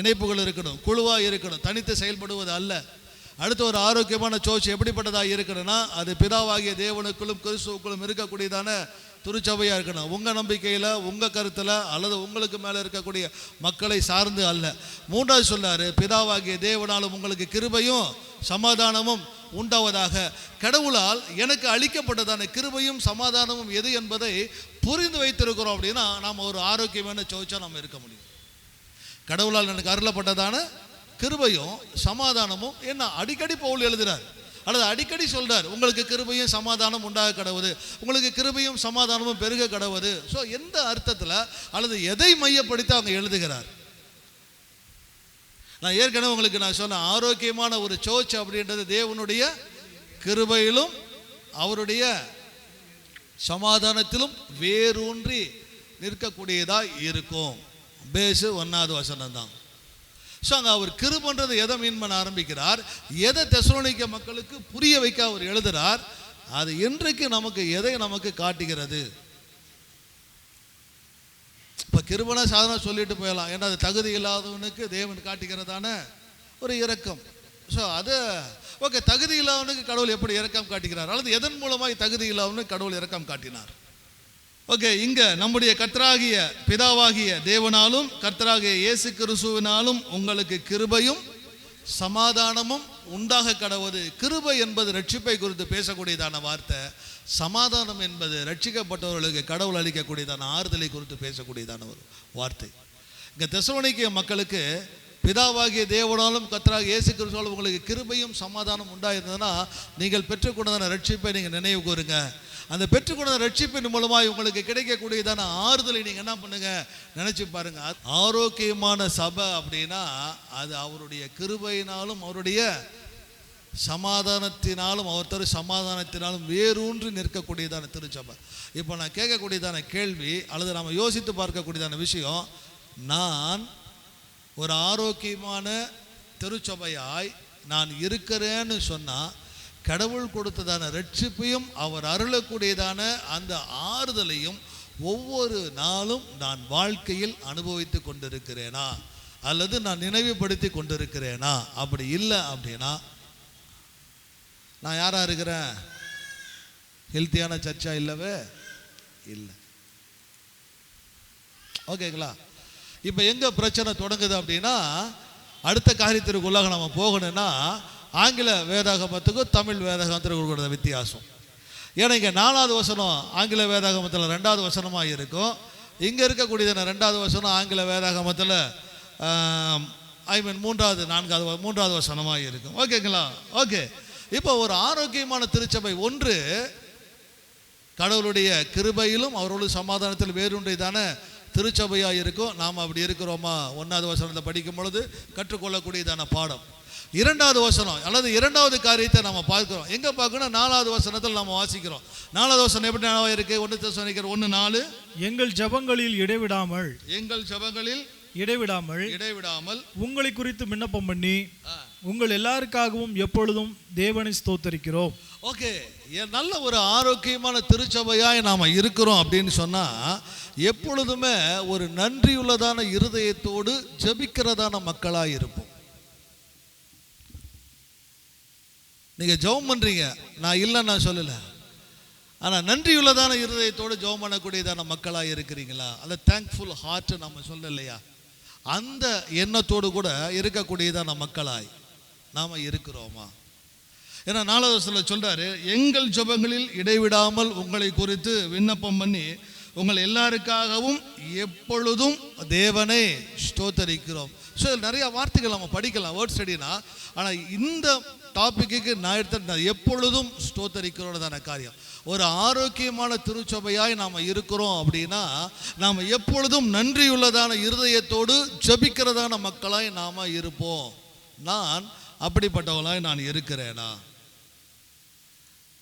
இணைப்புகள் இருக்கணும், குழுவா இருக்கணும், தனித்து செயல்படுவது அல்ல. அடுத்து ஒரு ஆரோக்கியமான சோச்சு எப்படிப்பட்டதாக இருக்கணும்னா, அது பிதாவாகிய தேவனுக்குள்ளும் கிறிஸ்துவுக்குள்ளும் இருக்கக்கூடியதான திருச்சபையாக இருக்கணும். உங்கள் நம்பிக்கையில், உங்கள் கருத்தில் அல்லது உங்களுக்கு மேலே இருக்கக்கூடிய மக்களை சார்ந்து அல்ல. மூன்றாவது சொல்லாரு, பிதாவாகிய தேவனாலும் உங்களுக்கு கிருபையும் சமாதானமும் உண்டாவதாக. கடவுளால் எனக்கு அளிக்கப்பட்டதான கிருபையும் சமாதானமும் எது என்பதை புரிந்து வைத்திருக்கிறோம் அப்படின்னா நாம் ஒரு ஆரோக்கியமான சோச்சா நம்ம இருக்க முடியும். கடவுளால் எனக்கு அருளப்பட்டதான கிருபையும் சமாதானமும் என்ன அடிக்கடி பவுல் எழுதுறார் அல்லது அடிக்கடி சொல்றார், உங்களுக்கு கிருபையும் சமாதானம் உண்டாக கடவுது, உங்களுக்கு கிருபையும் சமாதானமும் பெருக கடவுது. ஸோ எந்த அர்த்தத்தில் அல்லது எதை மையப்படுத்தி அவங்க எழுதுகிறார்? நான் ஏற்கனவே உங்களுக்கு நான் சொன்னேன், ஆரோக்கியமான ஒரு சர்ச் அப்படின்றது தேவனுடைய கிருபையிலும் அவருடைய சமாதானத்திலும் வேரூன்றி நிற்கக்கூடியதாக இருக்கும். பேசு 1வது வசனம் தான். ஸோ அங்கே அவர் கிருபைன்றது எதை மீன் பண்ண ஆரம்பிக்கிறார், எதை தெசலோனிக்க மக்களுக்கு புரிய வைக்க அவர் எழுதுகிறார், அது இன்றைக்கு நமக்கு எதை நமக்கு காட்டுகிறது? இப்போ கிருபைனா சாதாரண சொல்லிட்டு போயிடலாம், ஏன்னா அது தகுதி இல்லாதவனுக்கு தேவன் காட்டுகிறதான ஒரு இரக்கம். ஸோ அது தகுதி இல்லாதவனுக்கு கடவுள் எப்படி இரக்கம் காட்டுகிறார், அல்லது எதன் மூலமாக தகுதி இல்லாதவனுக்கு கடவுள் இரக்கம் காட்டினார்? இங்க நம்முடைய கர்த்தராகிய பிதாவாகிய தேவனாலும் கர்த்தராகிய இயேசு கிறிஸ்துவினாலும் உங்களுக்கு கிருபையும் சமாதானமும் உண்டாக கடவுது. கிருபை என்பது ரட்சிப்பை குறித்து பேசக்கூடியதான வார்த்தை, சமாதானம் என்பது ரட்சிக்கப்பட்டவர்களுக்கு கடவுள் அளிக்கக்கூடியதான ஆறுதலை குறித்து பேசக்கூடியதான ஒரு வார்த்தை. இங்க தெசலோனிக்க மக்களுக்கு பிதாவாகிய தேவனாலும் கர்த்தராகிய இயேசு கிறிஸ்துவாலும் உங்களுக்கு கிருபையும் சமாதானம் உண்டாயிருந்ததுன்னா நீங்கள் பெற்றுக்கொண்டதான ரட்சிப்பை நீங்கள் நினைவு கூறுங்க. அந்த பெற்றுக்கொண்ட ரட்சிப்பின் மூலமாக உங்களுக்கு கிடைக்கக்கூடியதான ஆறுதலை நீங்கள் என்ன பண்ணுங்க, நினைச்சு பாருங்க. ஆரோக்கியமான சபை அப்படின்னா அது அவருடைய கிருபையினாலும் அவருடைய சமாதானத்தினாலும் அவர் தரு சமாதானத்தினாலும் வேரூன்றி நிற்கக்கூடியதான திருச்சபை. இப்போ நான் கேட்கக்கூடியதான கேள்வி அல்லது நாம் யோசித்து பார்க்கக்கூடியதான விஷயம், நான் ஒரு ஆரோக்கியமான திருச்சபையாய் நான் இருக்கிறேன்னு சொன்னால் கடவுள் கொடுத்ததான ரட்சிப்பையும் அவர் அருளக்கூடியதான அந்த ஆறுதலையும் ஒவ்வொரு நாளும் நான் வாழ்க்கையில் அனுபவித்து கொண்டிருக்கிறேனா அல்லது நான் நினைவுபடுத்தி கொண்டிருக்கிறேனா? அப்படி இல்லை அப்படின்னா நான் யாரா இருக்கிறேன்? ஹெல்த்தியான சர்ச்சா இல்லவே இல்லை. ஓகேங்களா? இப்போ எங்க பிரச்சனை தொடங்குது அப்படின்னா, அடுத்த காரியத்திற்குள்ளாக நம்ம போகணும்னா ஆங்கில வேதாகமத்துக்கும் தமிழ் வேதாகமத்துக்கும் கொடுக்குற வித்தியாசம். ஏன்னா இங்கே 4வது வசனம் ஆங்கில வேதாகமத்தில் 2வது வசனமாக இருக்கும். இங்கே இருக்கக்கூடியதான 2வது வசனம் ஆங்கில வேதாகமத்தில் 3வது வசனமாக இருக்கும். ஓகேங்களா? ஓகே. இப்போ ஒரு ஆரோக்கியமான திருச்சபை ஒன்று கடவுளுடைய கிருபையிலும் அவரோட சமாதானத்தில் வேறொன்றைதான திருச்சபையாக இருக்கும். நாம் அப்படி இருக்கிறோமா? 1வது வசனத்தை படிக்கும் பொழுது கற்றுக்கொள்ளக்கூடியதான பாடம். 2வது வசனம் அல்லது 2வது காரியத்தை நம்ம பார்க்கிறோம். எங்க பார்க்கணும்? 4வது வசனத்தில் நம்ம வாசிக்கிறோம். 4வது வசனம் எப்படி இருக்கு? 1 தெசலோனிக்கர் 1:4, எங்கள் ஜெபங்களில் இடைவிடாமல் உங்களை குறித்து விண்ணப்பம் பண்ணி உங்கள் எல்லாருக்காகவும் எப்பொழுதும் தேவனை ஸ்தோத்தரிக்கிறோம். ஓகே, நல்ல ஒரு ஆரோக்கியமான திருச்சபையாய் நாம் இருக்கிறோம் அப்படின்னு சொன்னா எப்பொழுதுமே ஒரு நன்றியுள்ளதான இருதயத்தோடு ஜெபிக்கிறதான மக்களாய் இருப்போம். நீங்கள் ஜெபம் பண்ணுறீங்க, நான் இல்லைன்னு நான் சொல்லலை. ஆனால் நன்றியுள்ளதான இருதயத்தோடு ஜெபம் பண்ணக்கூடியதான மக்களாக இருக்கிறீங்களா? அந்த தேங்க்ஃபுல் ஹார்ட் நம்ம சொல்லலையா? அந்த எண்ணத்தோடு கூட இருக்கக்கூடியதான மக்களாய் நாம் இருக்கிறோமா? ஏன்னா 4வது வசனத்தில் சொல்கிறாரு, எங்கள் ஜெபங்களில் இடைவிடாமல் உங்களை குறித்து விண்ணப்பம் பண்ணி உங்கள் எல்லாருக்காகவும் எப்பொழுதும் தேவனை ஸ்தோத்தரிக்கிறோம். ஸோ நிறைய வார்த்தைகள் நம்ம படிக்கலாம் வேர்ட் ஸ்டடினா. ஆனால் இந்த டாப்பிக்கு நான் எடுத்த எப்பொழுதும் ஸ்தோத்தரிக்கிறோன்னு காரியம். ஒரு ஆரோக்கியமான திருச்சபையாய் நாம் இருக்கிறோம் அப்படின்னா நாம் எப்பொழுதும் நன்றியுள்ளதான இருதயத்தோடு ஜெபிக்கிறதான மக்களாய் நாம் இருப்போம். நான் அப்படிப்பட்டவங்களாய் நான் இருக்கிறேனா?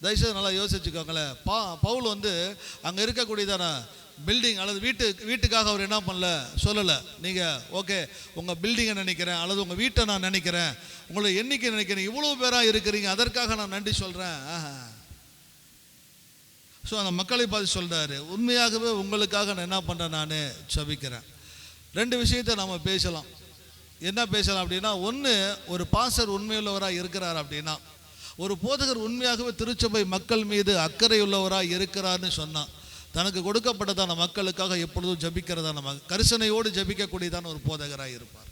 தயவுசெய்து நல்லா யோசிச்சுக்கோங்களேன். பவுல் அங்கே இருக்கக்கூடியதான பில்டிங் அல்லது வீட்டுக்காக அவர் என்ன பண்ணல, சொல்லலை. நீங்கள் ஓகே உங்கள் பில்டிங்கை நினைக்கிறேன் அல்லது உங்கள் வீட்டை நான் நினைக்கிறேன், உங்களை எண்ணிக்கை நினைக்கிறேன், இவ்வளோ பேராக இருக்கிறீங்க, அதற்காக நான் நன்றி சொல்கிறேன். ஸோ அந்த மக்களை பார்த்து சொல்கிறாரு, உண்மையாகவே உங்களுக்காக நான் என்ன பண்ணுறேன், நான் ஜெபிக்கிறேன். 2 விஷயத்தை நம்ம பேசலாம். என்ன பேசலாம் அப்படின்னா, ஒன்று, ஒரு பாஸ்டர் உண்மையுள்ளவராக இருக்கிறார் அப்படின்னா, ஒரு போதகர் உண்மையாகவே திருச்சபை மக்கள் மீது அக்கறை உள்ளவராக இருக்கிறார்னு சொன்னான், தனக்கு கொடுக்கப்பட்டதான மக்களுக்காக எப்பொழுதும் ஜெபிக்கிறதான கரிசனையோடு ஜெபிக்கக்கூடியதான ஒரு போதகராக இருப்பார்.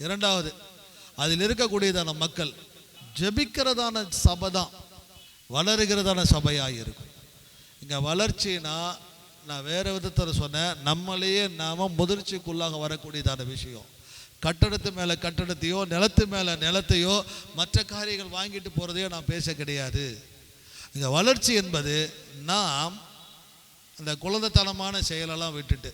2வது, அதில் இருக்கக்கூடியதான மக்கள் ஜெபிக்கிறதான சபை தான் வளருகிறதான சபையாக இருக்கும். இங்கே வளர்ச்சினா நான் வேறு விதத்தில் சொன்னேன், நம்மளையே நாம் முதிர்ச்சிக்குள்ளாக வரக்கூடியதான விஷயம். கட்டடத்து மேலே கட்டடத்தையோ நிலத்து மேலே நிலத்தையோ மற்ற காரியங்கள் வாங்கிட்டு போகிறதையோ நான் பேச கிடையாது. இங்கே வளர்ச்சி என்பது நாம் அந்த குழந்தைத்தனமான செயலெல்லாம் விட்டுட்டு,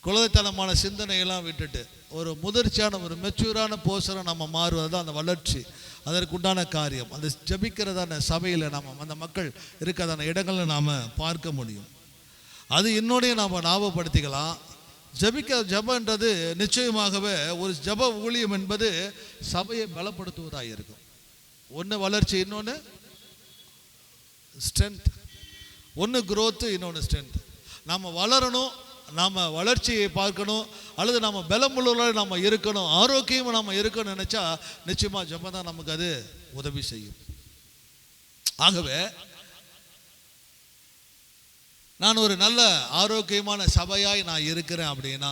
குழந்தைத்தனமான சிந்தனையெல்லாம் விட்டுட்டு ஒரு முதிர்ச்சியான ஒரு மெச்சூரான போஸ்டரை நம்ம மாறுவது தான் அந்த வளர்ச்சி. அதற்குண்டான காரியம் அந்த ஜெபிக்கிறதான சபையில் நாம் அந்த மக்கள் இருக்கிறதான இடங்களில் நாம் பார்க்க முடியும். அது இன்னொன்னையும் நாம் ஞாபகப்படுத்திக்கலாம். ஜெபன்றது நிச்சயமாகவே ஒரு ஜெப ஊழியம் என்பது சபையை பலப்படுத்துவதாக இருக்கும். ஒன்று வளர்ச்சி, இன்னொன்று ஸ்ட்ரென்த். ஒன்று growth, இன்னொன்று ஸ்ட்ரென்த். நாம் வளரணும், நாம் வளர்ச்சியை பார்க்கணும், அல்லது நம்ம பலமுள்ளவர்களாக நம்ம இருக்கணும், ஆரோக்கியமாக நம்ம இருக்கணும்னு நினச்சா நிச்சயமாக ஜெபம் தான் நமக்கு அது உதவி செய்யும். ஆகவே நான் ஒரு நல்ல ஆரோக்கியமான சபையாய் நான் இருக்கிறேன் அப்படின்னா,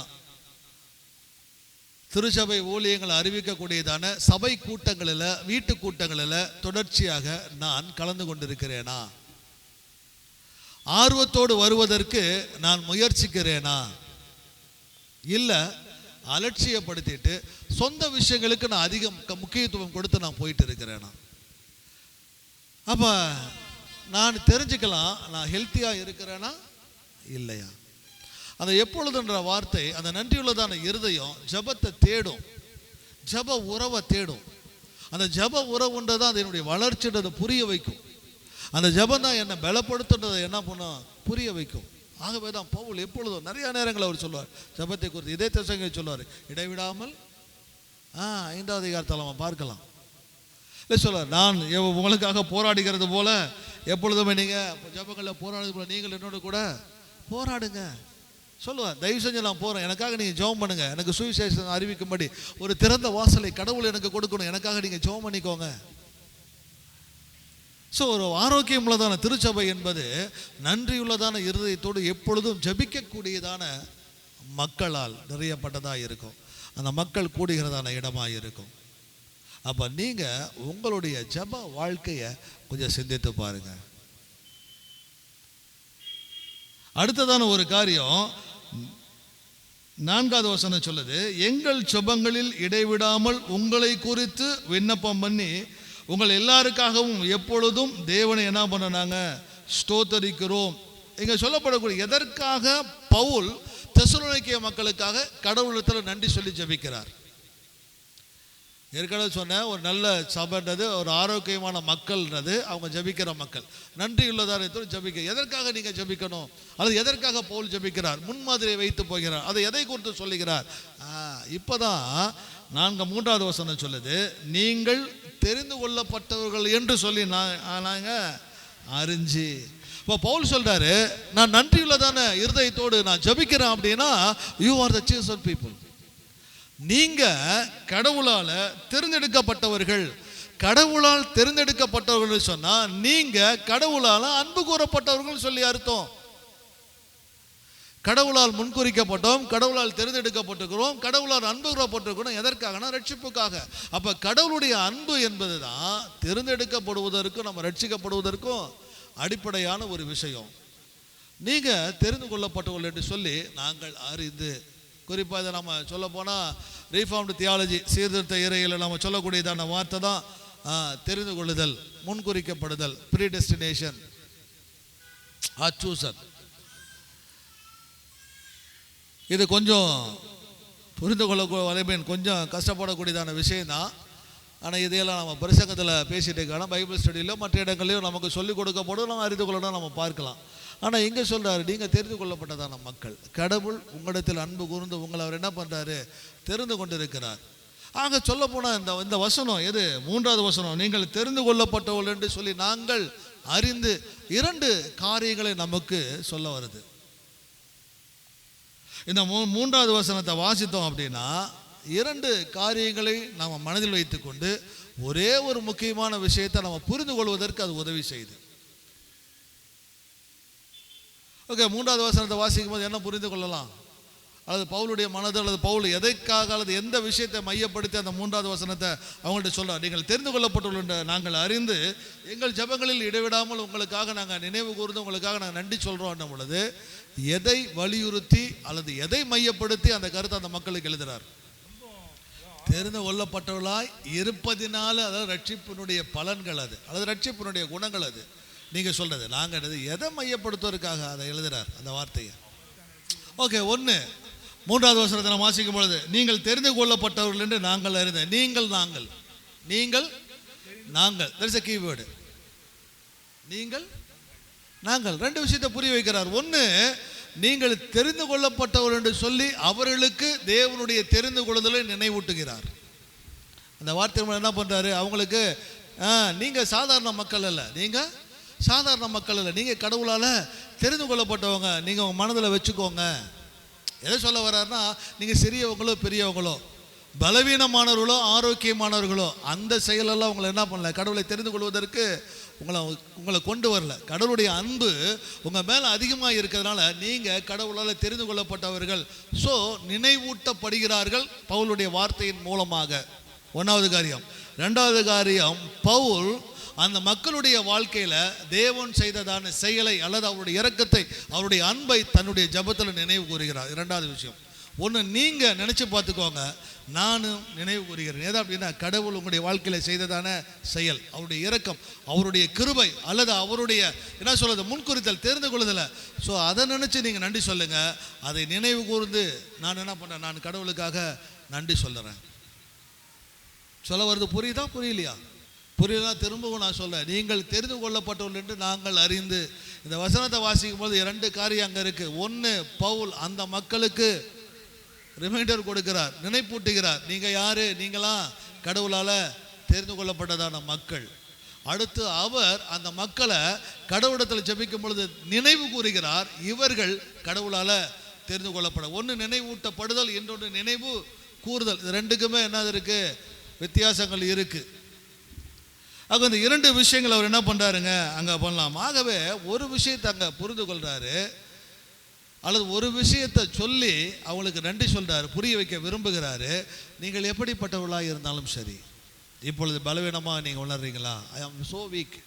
திருச்சபை ஊழியங்களை அறிவிக்கக்கூடியதான சபை கூட்டங்களில், வீட்டு கூட்டங்களில் தொடர்ச்சியாக நான் கலந்து கொண்டிருக்கிறேனா? ஆர்வத்தோடு வருவதற்கு நான் முயற்சிக்கிறேனா? இல்லை அலட்சியப்படுத்திட்டு சொந்த விஷயங்களுக்கு நான் அதிகம் முக்கியத்துவம் கொடுத்து நான் போயிட்டு இருக்கிறேனா? அப்போ நான் தெரிஞ்சுக்கலாம், நான் ஹெல்த்தியாக இருக்கிறேனா இல்லையா? அந்த எப்பொழுதுன்ற வார்த்தை, அந்த நன்றியுள்ளதான இருதயம் ஜெபத்தை தேடும், ஜெப உறவை தேடும். அந்த ஜெப உறவுன்றதை அது என்னுடைய வளர்ச்சின்றதை புரிய வைக்கும். அந்த ஜெபம் தான் என்னை பலப்படுத்துன்றதை என்ன பண்ணும், புரிய வைக்கும். ஆகவே தான் பவுல் எப்பொழுதும் நிறைய நேரங்கள் அவர் சொல்லுவார் ஜெபத்தை குறித்து. இதே தெசலோனிக்கேயர் சொல்லுவார், இடைவிடாமல் 5வது அதிகாரத்தில் நம்ம பார்க்கலாம். சொல்லுவார், நான் உங்களுக்காக போராடுகிறது போல எப்பொழுதுமே நீங்கள் ஜெபங்களில் போராடுறது போல நீங்கள் என்னோட கூட போராடுங்க சொல்லுவார். தயவு செஞ்சு நான் போகிறேன், எனக்காக நீங்கள் ஜெபம் பண்ணுங்க, எனக்கு சுவிசேஷம் அறிவிக்கும்படி ஒரு திறந்த வாசலை கடவுள் எனக்கு கொடுக்கணும், எனக்காக நீங்கள் ஜெபம் பண்ணிக்கோங்க. ஸோ ஒரு ஆரோக்கியம் உள்ளதான திருச்சபை என்பது நன்றியுள்ளதான இருதயத்தோடு எப்பொழுதும் ஜெபிக்கக்கூடியதான மக்களால் நிறையப்பட்டதாக இருக்கும். அந்த மக்கள் கூடுகிறதான இடமாக இருக்கும். அப்போ நீங்கள் உங்களுடைய ஜெப வாழ்க்கையை கொஞ்சம் சிந்தித்து பாருங்க. அடுத்ததான ஒரு காரியம் 4வது வசனம் சொல்லுது, எங்கள் ஜெபங்களில் இடைவிடாமல் உங்களை குறித்து விண்ணப்பம் பண்ணி உங்கள் எல்லாருக்காகவும் எப்பொழுதும் தேவனை என்ன பண்ணாங்க, ஸ்தோத்தரிக்கிறோம். இங்கே சொல்லப்படக்கூடிய எதற்காக பவுல் தெசலோனிக்கேய மக்களுக்காக கடவுளத்தில் நன்றி சொல்லி ஜெபிக்கிறார்? ஏற்கனவே சொன்ன ஒரு நல்ல சபைன்றது, ஒரு ஆரோக்கியமான மக்கள்ன்றது அவங்க ஜெபிக்கிற மக்கள். நன்றி உள்ளதான ஜெபிக்க. எதற்காக நீங்கள் ஜெபிக்கணும், அல்லது எதற்காக பவுல் ஜெபிக்கிறார், முன்மாதிரியை வைத்து போகிறார், அதை எதை குறித்து சொல்லுகிறார்? இப்போதான் 3வது வசனம் சொல்லுது, நீங்கள் தெரிந்து கொள்ளப்பட்டவர்கள் என்று சொல்லி நாங்கள் அறிஞ்சு. இப்போ பவுல் சொல்றாரு, நான் நன்றியுள்ளதான இருதயத்தோடு நான் ஜெபிக்கிறேன் அப்படின்னா, you are the chosen people. நீங்க கடவுளால தேர்ந்தெடுக்கப்பட்டவர்கள். கடவுளால் தேர்ந்தெடுக்கப்பட்டவர்கள் சொன்னா நீங்க கடவுளால அன்பு கூறப்பட்டவர்கள் சொல்லி அர்த்தம். கடவுளால் முன்குறிக்கப்பட்டோம், கடவுளால் தேர்ந்தெடுக்கப்பட்டிருக்கிறோம், கடவுளால் அன்பு கூறப்பட்டிருக்கிறோம். எதற்காகனா ரட்சிப்புக்காக. அப்ப கடவுளுடைய அன்பு என்பதுதான் தேர்ந்தெடுக்கப்படுவதற்கும் நம்ம ரட்சிக்கப்படுவதற்கும் அடிப்படையான ஒரு விஷயம். நீங்க தெரிந்து கொள்ளப்பட்டவர்கள் என்று சொல்லி நாங்கள் அறிந்து, குறிப்பாக இதை நம்ம சொல்ல போனால் ரீஃபார்ம்டு தியாலஜி, சீர்திருத்த இறையில் நம்ம சொல்லக்கூடியதான வார்த்தை தான் தெரிந்து கொள்ளுதல், முன்குறிக்கப்படுதல், ப்ரீடெஸ்டினேஷன், சூசன். இது கொஞ்சம் புரிந்து கொள்ள கொஞ்சம் கஷ்டப்படக்கூடியதான விஷயம்தான். ஆனால் இதையெல்லாம் நம்ம பிரசங்கத்தில் பேசிகிட்டு இருக்கலாம், பைபிள் ஸ்டடியிலோ மற்ற இடங்களையும் நமக்கு சொல்லிக் கொடுக்கப்படும், நம்ம அறிந்து கொள்ளணும், நம்ம பார்க்கலாம். ஆனால் இங்கே சொல்கிறாரு, நீங்கள் தெரிந்து கொள்ளப்பட்டதான மக்கள். கடவுள் உங்களிடத்தில் அன்பு கூர்ந்து உங்களை அவர் என்ன பண்ணுறாரு, தெரிந்து கொண்டு இருக்கிறார். ஆக சொல்ல போனால் இந்த வசனம் எது, 3வது வசனம், நீங்கள் தெரிந்து கொள்ளப்பட்டவர்கள் என்று சொல்லி நாங்கள் அறிந்து 2 காரியங்களை நமக்கு சொல்ல வருது. இந்த 3வது வசனத்தை வாசித்தோம் அப்படின்னா 2 காரியங்களை நாம் மனதில் வைத்துக்கொண்டு ஒரே ஒரு முக்கியமான விஷயத்தை நம்ம புரிந்து கொள்வதற்கு அது உதவி செய்யுது. ஓகே, 3வது வசனத்தை வாசிக்கும் போது என்ன புரிந்து கொள்ளலாம்? அல்லது பவுலுடைய மனது, அல்லது பவுல் எதைக்காக அல்லது எந்த விஷயத்தை மையப்படுத்தி அந்த 3வது வசனத்தை அவங்கள்ட்ட சொல்றார், நீங்கள் தெரிந்து கொள்ளப்பட்டுள்ள நாங்கள் அறிந்து எங்கள் ஜெபங்களில் இடைவிடாமல் உங்களுக்காக நாங்கள் நினைவு கூர்ந்து உங்களுக்காக நாங்கள் நன்றி சொல்கிறோம் பொழுது எதை வலியுறுத்தி அல்லது எதை மையப்படுத்தி அந்த கருத்தை அந்த மக்களுக்கு எழுதுறார்? தெரிந்து கொள்ளப்பட்டவர்களாய் இருப்பதினால, அதாவது ரட்சிப்பினுடைய பலன்கள் அது, அல்லது ரட்சிப்பினுடைய குணங்கள் அது. நீங்கள் சொல்றது நாங்கள் எதை மையப்படுத்துவதற்காக அதை எழுதுறார் அந்த வார்த்தையை. ஓகே, 3வது வசனத்தை நாம் வாசிக்கும் பொழுது நீங்கள் தெரிந்து கொள்ளப்பட்டவர்கள் என்று நாங்கள் அறிந்த, நீங்கள் நாங்கள், நீங்கள் நாங்கள், தட் இஸ் a keyword. நீங்கள் நாங்கள் 2 விஷயத்தை புரிய வைக்கிறார். 1, நீங்கள் தெரிந்து கொள்ளப்பட்டவர் என்று சொல்லி அவர்களுக்கு தேவனுடைய தெரிந்து கொள்ளுதலை நினைவூட்டுகிறார். அந்த வார்த்தை என்ன பண்றாரு அவங்களுக்கு, நீங்க சாதாரண மக்கள் அல்ல, நீங்க சாதாரண மக்கள் அல்ல, நீங்க கடவுளால தெரிந்து கொள்ளப்பட்டவங்க, நீங்க உங்க மனதில் வச்சுக்கோங்க. எதை சொல்ல வர்றாருன்னா, நீங்க சிறியவங்களோ பெரியவங்களோ, பலவீனமானவர்களோ ஆரோக்கியமானவர்களோ, அந்த செயலெல்லாம் உங்களை என்ன பண்ணல, கடவுளை தெரிந்து கொள்வதற்கு உங்களை கொண்டு வரல. கடவுளுடைய அன்பு உங்கள் மேலே அதிகமாக இருக்கிறதுனால நீங்கள் கடவுளால் தெரிந்து கொள்ளப்பட்டவர்கள். ஸோ நினைவூட்டப்படுகிறார்கள் பவுலுடைய வார்த்தையின் மூலமாக. 1வது காரியம். 2வது காரியம், பவுல் அந்த மக்களுடைய வாழ்க்கையில் தேவன் செய்ததான செயலை அல்லது அவருடைய இரக்கத்தை, அவருடைய அன்பை தன்னுடைய ஜெபத்தில் நினைவு கூறுகிறார். 2வது விஷயம். 1, நீங்கள் நினச்சி பார்த்துக்கோங்க, நானும் நினைவு கூறுகிறேன். ஏதா அப்படின்னா கடவுள் உங்களுடைய வாழ்க்கையில் செய்ததான செயல், அவருடைய இரக்கம், அவருடைய கிருபை, அல்லது அவருடைய என்ன சொல்றது, முன்குறித்தல், தெரிந்து கொள்ளுதலை. ஸோ அதை நினச்சி நீங்கள் நன்றி சொல்லுங்கள். அதை நினைவு கூர்ந்து நான் என்ன பண்ணேன், நான் கடவுளுக்காக நன்றி சொல்லுறேன். சொல்ல வருது புரியுதா புரியலையா? புரியலாம், திரும்பவும் நான் சொல்ல, நீங்கள் தெரிந்து கொள்ளப்பட்டவர்கள் என்று நாங்கள் அறிந்து. இந்த வசனத்தை வாசிக்கும் போது 2 காரியம் அங்கே இருக்கு. 1, பவுல் அந்த மக்களுக்கு ரிமைண்டர் கொடுக்கிறார், நினைப்பூட்டுகிறார். நீங்க யாரு, நீங்களாம் கடவுளால தெரிந்து கொள்ளப்பட்டதான மக்கள். அடுத்து அவர் அந்த மக்களை கடவுளிடத்தில் ஜெபிக்கும் பொழுது நினைவு கூறுகிறார், இவர்கள் கடவுளால தெரிந்து கொள்ளப்பட. 1 நினைவூட்டப்படுதல், இன்னொன்று நினைவு கூறுதல். இது 2க்குமே என்னது இருக்கு, வித்தியாசங்கள் இருக்கு. ஆக இந்த 2 விஷயங்கள் அவர் என்ன பண்றாருங்க அங்க பண்ணலாம். ஆகவே ஒரு விஷயத்தை அங்க புரிந்து கொள்றாரு, அல்லது ஒரு விஷயத்தை சொல்லி அவங்களுக்கு நன்றி சொல்றாரு, புரிய வைக்க விரும்புகிறாரு. நீங்கள் எப்படிப்பட்டவர்களாக இருந்தாலும் சரி, இப்பொழுது பலவீனமாக நீங்கள் உணர்றீங்களா, ஐ ஆம் சோ வீக்,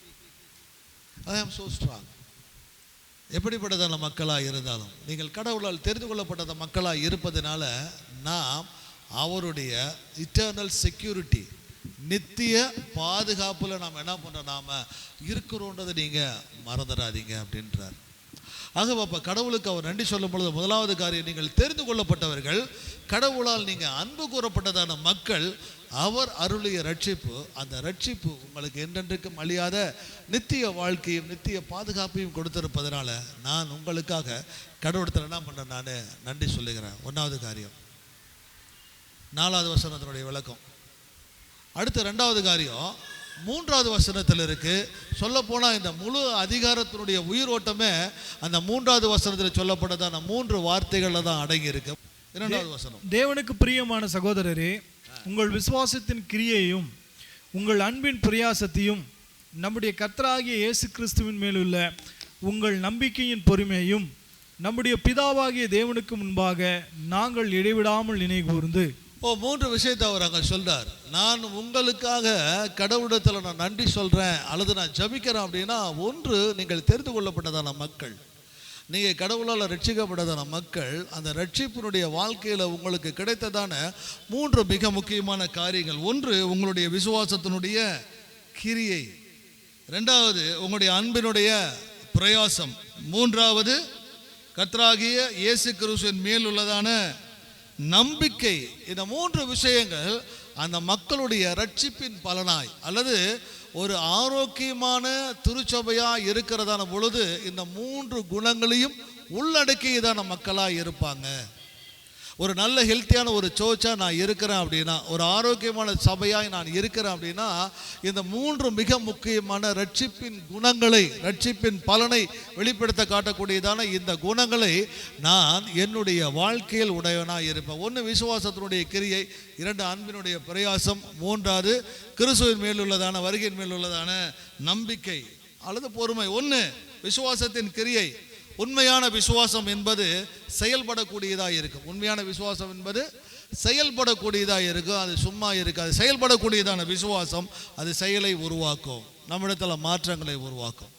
ஐ ஆம் சோ ஸ்ட்ராங். எப்படிப்பட்டதான மக்களாக இருந்தாலும் நீங்கள் கடவுளால் தெரிந்து கொள்ளப்பட்டத மக்களாக இருப்பதனால நாம் அவருடைய இட்டர்னல் செக்யூரிட்டி, நித்திய பாதுகாப்பில் நாம் என்ன பண்ணுறோம், நாம் இருக்கிறோன்றதை நீங்கள் மறந்துடாதீங்க அப்படின்றார். ஆக அப்போ கடவுளுக்கு அவர் நன்றி சொல்லும் பொழுது 1வது காரியம், நீங்கள் தெரிந்து கொள்ளப்பட்டவர்கள், கடவுளால் நீங்கள் அன்பு கூறப்பட்டதான மக்கள், அவர் அருளிய ரட்சிப்பு, அந்த ரட்சிப்பு உங்களுக்கு என்றென்றைக்கும் அழியாத நித்திய வாழ்க்கையும் நித்திய பாதுகாப்பையும் கொடுத்திருப்பதனால நான் உங்களுக்காக கடவுளத்தில் என்ன பண்ணுறேன், நான் நன்றி சொல்லுகிறேன். 1வது காரியம். 4வது வசனத்தினுடைய விளக்கம். அடுத்து 2வது காரியம் 3வது வசனத்தில் இருக்கு. சொல்ல போனால் இந்த முழு அதிகாரத்தினுடைய உயிரோட்டமே அந்த 3வது வசனத்தில் சொல்லப்பட்டதான 3 வார்த்தைகளில் தான் அடங்கி இருக்கு. இரண்டாவது வசனம். தேவனுக்கு பிரியமான சகோதரரே, உங்கள் விசுவாசத்தின் கிரியையும் உங்கள் அன்பின் பிரயாசத்தையும் நம்முடைய கர்த்தராகிய இயேசு கிறிஸ்துவின் மேலுள்ள உங்கள் நம்பிக்கையின் பொறுமையையும் நம்முடைய பிதாவாகிய தேவனுக்கு முன்பாக நாங்கள் இடைவிடாமல் நினைகூர்ந்து. மூன்று விஷயத்தை அவர் அங்கே சொல்றார். நான் உங்களுக்காக கடவுளிடத்தில் நான் நன்றி சொல்றேன் அல்லது நான் ஜபிக்கிறேன் அப்படின்னா, ஒன்று, நீங்கள் தெரிந்து கொள்ளப்பட்டதான மக்கள், நீங்கள் கடவுளால் ரட்சிக்கப்பட்டதான மக்கள். அந்த ரட்சிப்பினுடைய வாழ்க்கையில் உங்களுக்கு கிடைத்ததான மூன்று மிக முக்கியமான காரியங்கள். ஒன்று, உங்களுடைய விசுவாசத்தினுடைய கிரியை. ரெண்டாவது, உங்களுடைய அன்பினுடைய பிரயாசம். மூன்றாவது, கர்த்தராகிய இயேசு கிறிஸ்துவின் மேல் உள்ளதான நம்பிக்கை. இந்த மூன்று விஷயங்கள் அந்த மக்களுடைய ரட்சிப்பின் பலனாய் அல்லது ஒரு ஆரோக்கியமான திருச்சபையாக இருக்கிறதான பொழுது இந்த மூன்று குணங்களையும் உள்ளடக்கியதான மக்களாக இருப்பாங்க. ஒரு நல்ல ஹெல்த்தியான ஒரு சர்ச்சாக நான் இருக்கிறேன் அப்படின்னா, ஒரு ஆரோக்கியமான சபையாய் நான் இருக்கிறேன் அப்படின்னா, இந்த மூன்று மிக முக்கியமான ரட்சிப்பின் குணங்களை, ரட்சிப்பின் பலனை வெளிப்படுத்த காட்டக்கூடியதான இந்த குணங்களை நான் என்னுடைய வாழ்க்கையில் உடையவனாக இருப்பேன். ஒன்று, விசுவாசத்தினுடைய கிரியை. இரண்டு, அன்பினுடைய பிரயாசம். மூன்றாவது, கிறிஸ்துவின் மேல் உள்ளதான, வருகையின் மேல் உள்ளதான நம்பிக்கை அல்லது பொறுமை. ஒன்று, விசுவாசத்தின் கிரியை. உண்மையான விசுவாசம் என்பது செயல்படக்கூடியதாக இருக்கும். உண்மையான விசுவாசம் என்பது செயல்படக்கூடியதாக இருக்கும். அது சும்மா இருக்காது. செயல்படக்கூடியதான விசுவாசம் அது செயலை உருவாக்கும், நம்மிடத்தில் மாற்றங்களை உருவாக்கும்.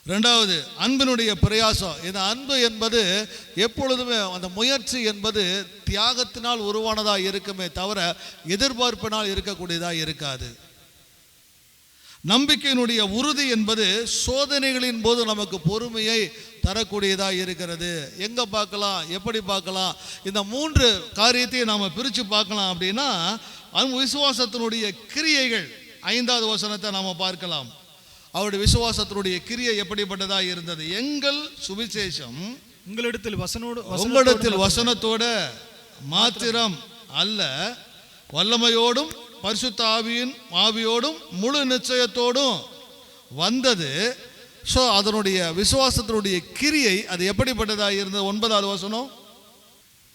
ரெண்டாவது, அன்பினுடைய பிரயாசம். இந்த அன்பு என்பது எப்பொழுதுமே அந்த முயற்சி என்பது தியாகத்தினால் உருவானதாக இருக்குமே தவிர எதிர்பார்ப்பினால் இருக்கக்கூடியதாக இருக்காது. நம்பிக்கையினுடைய உறுதி என்பது சோதனைகளின் போது நமக்கு பொறுமையை தரக்கூடியதாக இருக்கிறது. எங்கே பார்க்கலாம், எப்படி பார்க்கலாம்? இந்த மூன்று காரியத்தையும் நாம் பிரித்து பார்க்கலாம். அப்படின்னா விசுவாசத்தினுடைய கிரியைகள். 5வது வசனத்தை நாம் பார்க்கலாம். அவருடைய விசுவாசத்தினுடைய கிரியை எப்படிப்பட்டதாக இருந்தது? எங்கள் சுவிசேஷம் உங்களிடத்தில் வசனத்தோட மாத்திரம் அல்ல, வல்லமையோடும் பரிசுத்த ஆவியோடும் முழு நிச்சயத்தோடும் வந்தது. ஸோ அதனுடைய விசுவாசத்தினுடைய கிரியை அது எப்படிப்பட்டதாக இருந்தது? 9வது வசனம்.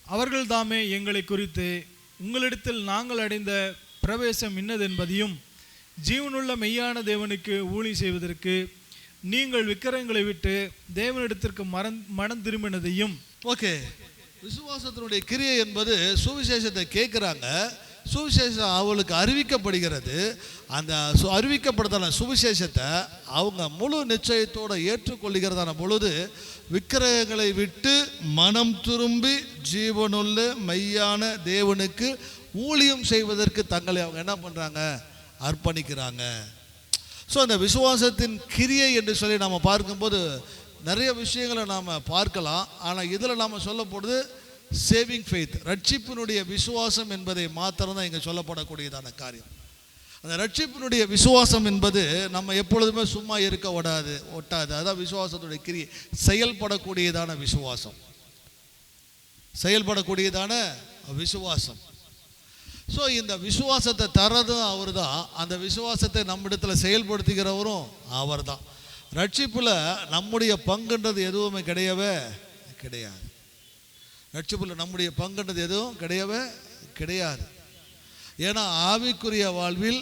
அவர்கள் தாமே எங்களை குறித்து உங்களிடத்தில் நாங்கள் அடைந்த பிரவேசம் இன்னதென்பதையும் ஜீவனுள்ள மெய்யான தேவனுக்கு ஊழியம் செய்வதற்கு நீங்கள் விக்கிரகங்களை விட்டு தேவனிடத்திற்கு மனம் திரும்பினதையும். ஓகே, விசுவாசத்தினுடைய கிரியை என்பது சுவிசேஷத்தை கேட்குறாங்க, சுவிசேஷம் அவளுக்கு அறிவிக்கப்படுகிறது. அந்த அறிவிக்கப்படுறதான சுவிசேஷத்தை அவங்க முழு நிச்சயத்தோடு ஏற்றுக்கொள்கிறதான பொழுது விக்கிரகங்களை விட்டு மனம் திரும்பி ஜீவனுள்ள மெய்யான தேவனுக்கு ஊழியம் செய்வதற்கு தங்களை அவங்க என்ன பண்ணுறாங்க? அர்ப்பணிக்கிறாங்க. ஸோ அந்த விசுவாசத்தின் கிரியை என்று சொல்லி நாம் பார்க்கும்போது நிறைய விஷயங்களை நாம் பார்க்கலாம். ஆனால் இதில் நாம் சொல்லப்படுது சேவிங் ஃபெய்த், ரட்சிப்பினுடைய விசுவாசம் என்பதை மாத்திரம்தான் இங்கே சொல்லப்படக்கூடியதான காரியம். அந்த ரட்சிப்பினுடைய விசுவாசம் என்பது நம்ம எப்பொழுதுமே சும்மா இருக்க ஒட்டாது. அதான் விசுவாசத்துடைய கிரியை. செயல்படக்கூடியதான விசுவாசம், செயல்படக்கூடியதான விசுவாசம். ஸோ இந்த விசுவாசத்தை தரதும் அவர் தான், அந்த விசுவாசத்தை நம்மிடத்தில் செயல்படுத்துகிறவரும் அவர் தான். ரட்சிப்பில் நம்முடைய பங்குன்றது எதுவுமே கிடையவே கிடையாது. ரட்சிப்பில் நம்முடைய பங்குன்றது எதுவும் கிடையவே கிடையாது. ஏன்னா ஆவிக்குரிய வாழ்வில்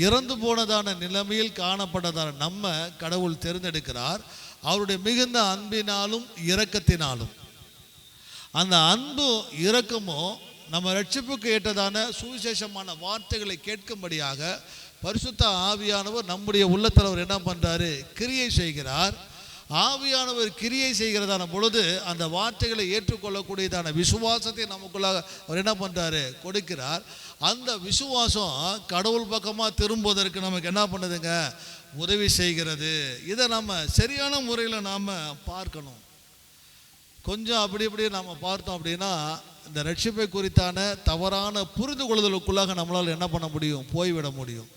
இறந்து போனதான நிலைமையில் காணப்பட்டதான நம்ம கடவுள் தேர்ந்தெடுக்கிறார். அவருடைய மிகுந்த அன்பினாலும் இரக்கத்தினாலும். அந்த அன்பும் இரக்கமும் நம்ம ரட்சிப்புக்கு ஏற்றதான சுவிசேஷமான வார்த்தைகளை கேட்கும்படியாக பரிசுத்த ஆவியானவர் நம்முடைய உள்ளத்தில் அவர் என்ன பண்ணுறாரு? கிரியை செய்கிறார். ஆவியானவர் கிரியை செய்கிறதான பொழுது அந்த வார்த்தைகளை ஏற்றுக்கொள்ளக்கூடியதான விசுவாசத்தை நமக்குள்ளாக அவர் என்ன பண்ணுறாரு? கொடுக்கிறார். அந்த விசுவாசம் கடவுள் பக்கமாக திரும்புவதற்கு நமக்கு என்ன பண்ணுதுங்க? உதவி செய்கிறது. இதை நம்ம சரியான முறையில் நாம் பார்க்கணும். கொஞ்சம் அப்படி இப்படி நாம் பார்த்தோம் அப்படின்னா இந்த ரட்சிப்பை குறித்தான தவறான புரிந்து கொள்ளுதலுக்குள்ளாக நம்மளால் என்ன பண்ண முடியும்? போய்விட முடியும்.